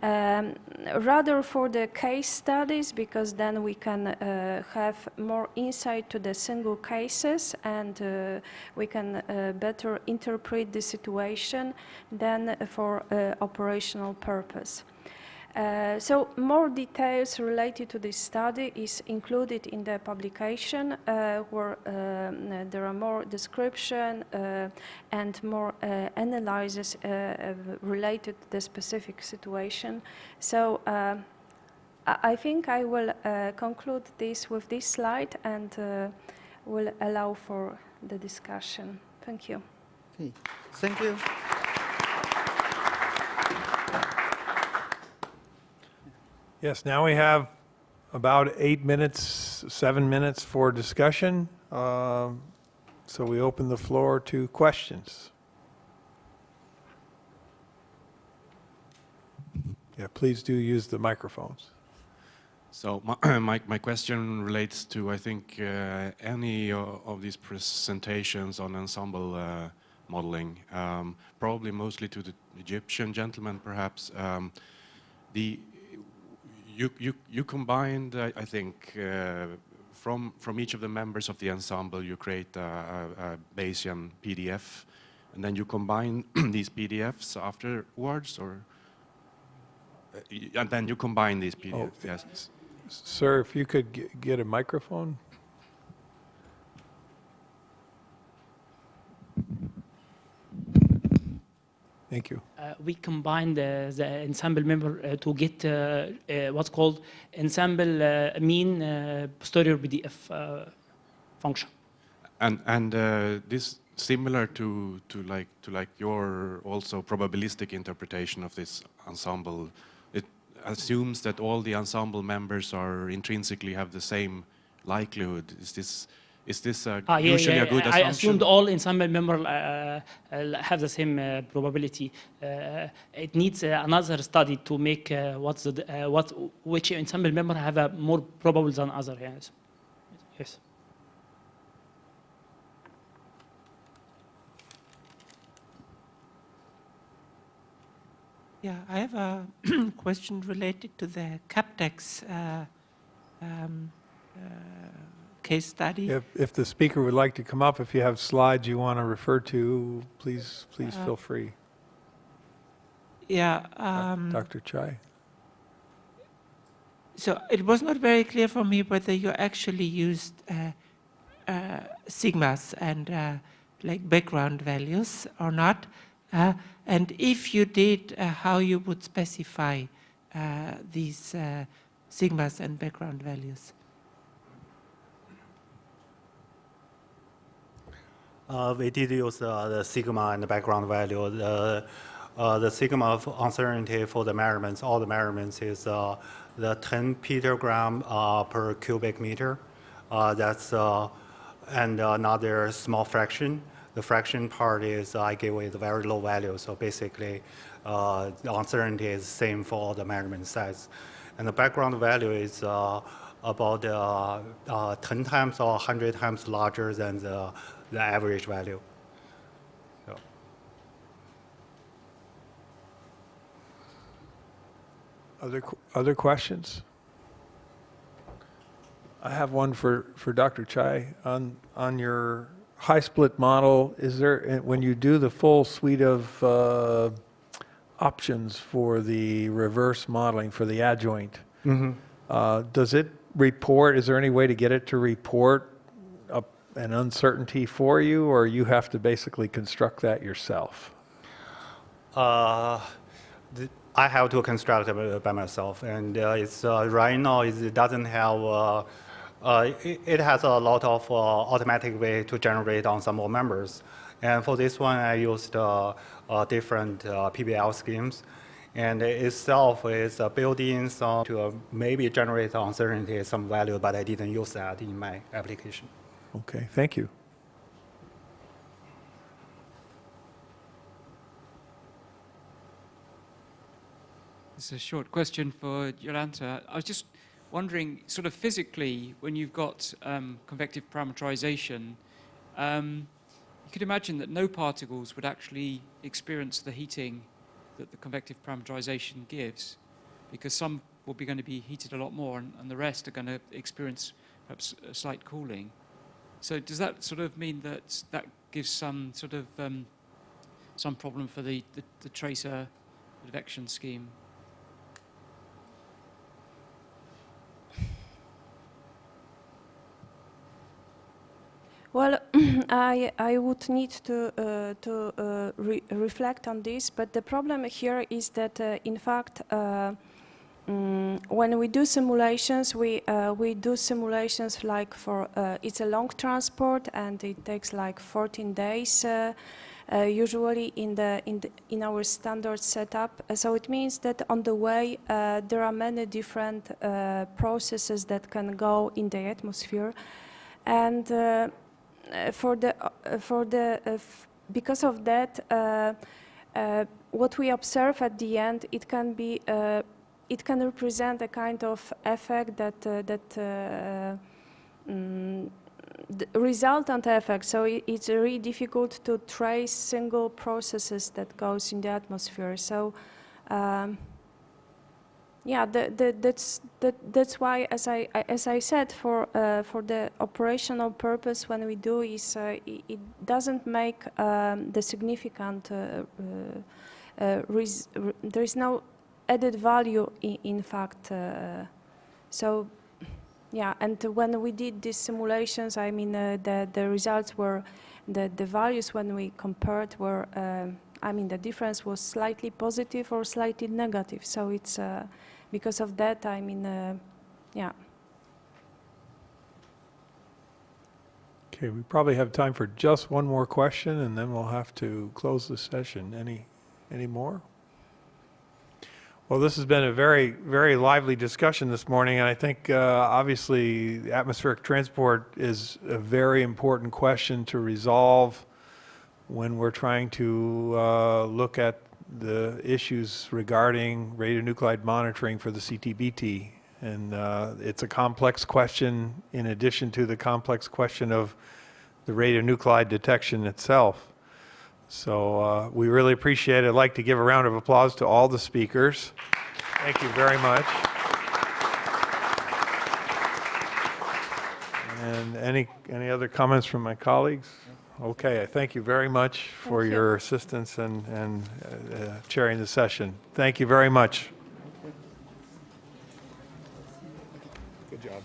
rather for the case studies, because then we can have more insight to the single cases, and we can better interpret the situation than for operational purpose. So more details related to this study is included in the publication, where there are more description and more analysis related to the specific situation. So I think I will conclude this with this slide and will allow for the discussion. Thank you. Okay. Thank you. Yes, now we have about 8 minutes, 7 minutes for discussion. So we open the floor to questions. Yeah, please do use the microphones. So my question relates to, I think, any of these presentations on ensemble modeling, probably mostly to the Egyptian gentleman, perhaps. You combined, I think, from each of the members of the ensemble, you create a Bayesian PDF, and then you combine these PDFs afterwards, or and then you combine these PDFs. Oh, yes. Sir, if you could get a microphone. Thank you. We combine the ensemble member to get what's called ensemble mean posterior PDF function. And this similar to like your also probabilistic interpretation of this ensemble. It assumes that all the ensemble members are intrinsically have the same likelihood. Is this usually a good assumption? I assumed all ensemble members have the same probability. It needs another study to make which ensemble member have a more probable than other. Yes. Yes. Yeah, I have a question related to the CAPTEX case study. If the speaker would like to come up, if you have slides you want to refer to, please feel free. Yeah. Dr. Chai. So it was not very clear for me whether you actually used sigmas and like background values or not. And if you did, how you would specify these sigmas and background values? We did use the sigma and the background value. The sigma of uncertainty for the measurements, all the measurements, is the 10 petagram per cubic meter. That's and another small fraction. The fraction part is I give it a very low value. So basically, the uncertainty is the same for all the measurement sets. And the background value is about 10 times or 100 times larger than the average value. So. Other questions? I have one for Dr. Chai on your high split model. Is there, when you do the full suite of options for the reverse modeling for the adjoint, does it report? Is there any way to get it to report an uncertainty for you, or you have to basically construct that yourself? I have to construct it by myself, and it's right now it doesn't have. It has a lot of automatic way to generate ensemble members, and for this one I used different PBL schemes, and itself is built-in some to maybe generate uncertainty some value, but I didn't use that in my application. Okay, thank you. It's a short question for Jolanta. I was just wondering, sort of physically, when you've got convective parameterization, you could imagine that no particles would actually experience the heating that the convective parameterization gives, because some will be going to be heated a lot more, and the rest are going to experience perhaps a slight cooling. So does that sort of mean that that gives some sort of some problem for the tracer advection scheme? Well, I would need to reflect on this, but the problem here is that in fact when we do simulations, we do simulations like for it's a long transport and it takes like 14 days. Usually in our standard setup. So it means that on the way there are many different processes that can go in the atmosphere, and because of that, what we observe at the end, it can be it can represent a kind of effect that the resultant effect. So it's really difficult to trace single processes that goes in the atmosphere. So yeah, that's why, as I said, for the operational purpose, when we do is it doesn't make the significant. There is no added value in fact. So. Yeah, and when we did these simulations, I mean, the results were, the values when we compared were, I mean, the difference was slightly positive or slightly negative. So it's because of that, I mean, yeah. Okay, we probably have time for just one more question, and then we'll have to close the session. Any more? Well, this has been a very, very lively discussion this morning, and I think obviously atmospheric transport is a very important question to resolve when we're trying to look at the issues regarding radionuclide monitoring for the CTBT. And it's a complex question in addition to the complex question of the radionuclide detection itself. So we really appreciate it. I'd like to give a round of applause to all the speakers. Thank you very much. And any other comments from my colleagues? Okay, I thank you very much for your assistance and chairing the session. Thank you very much. Good job.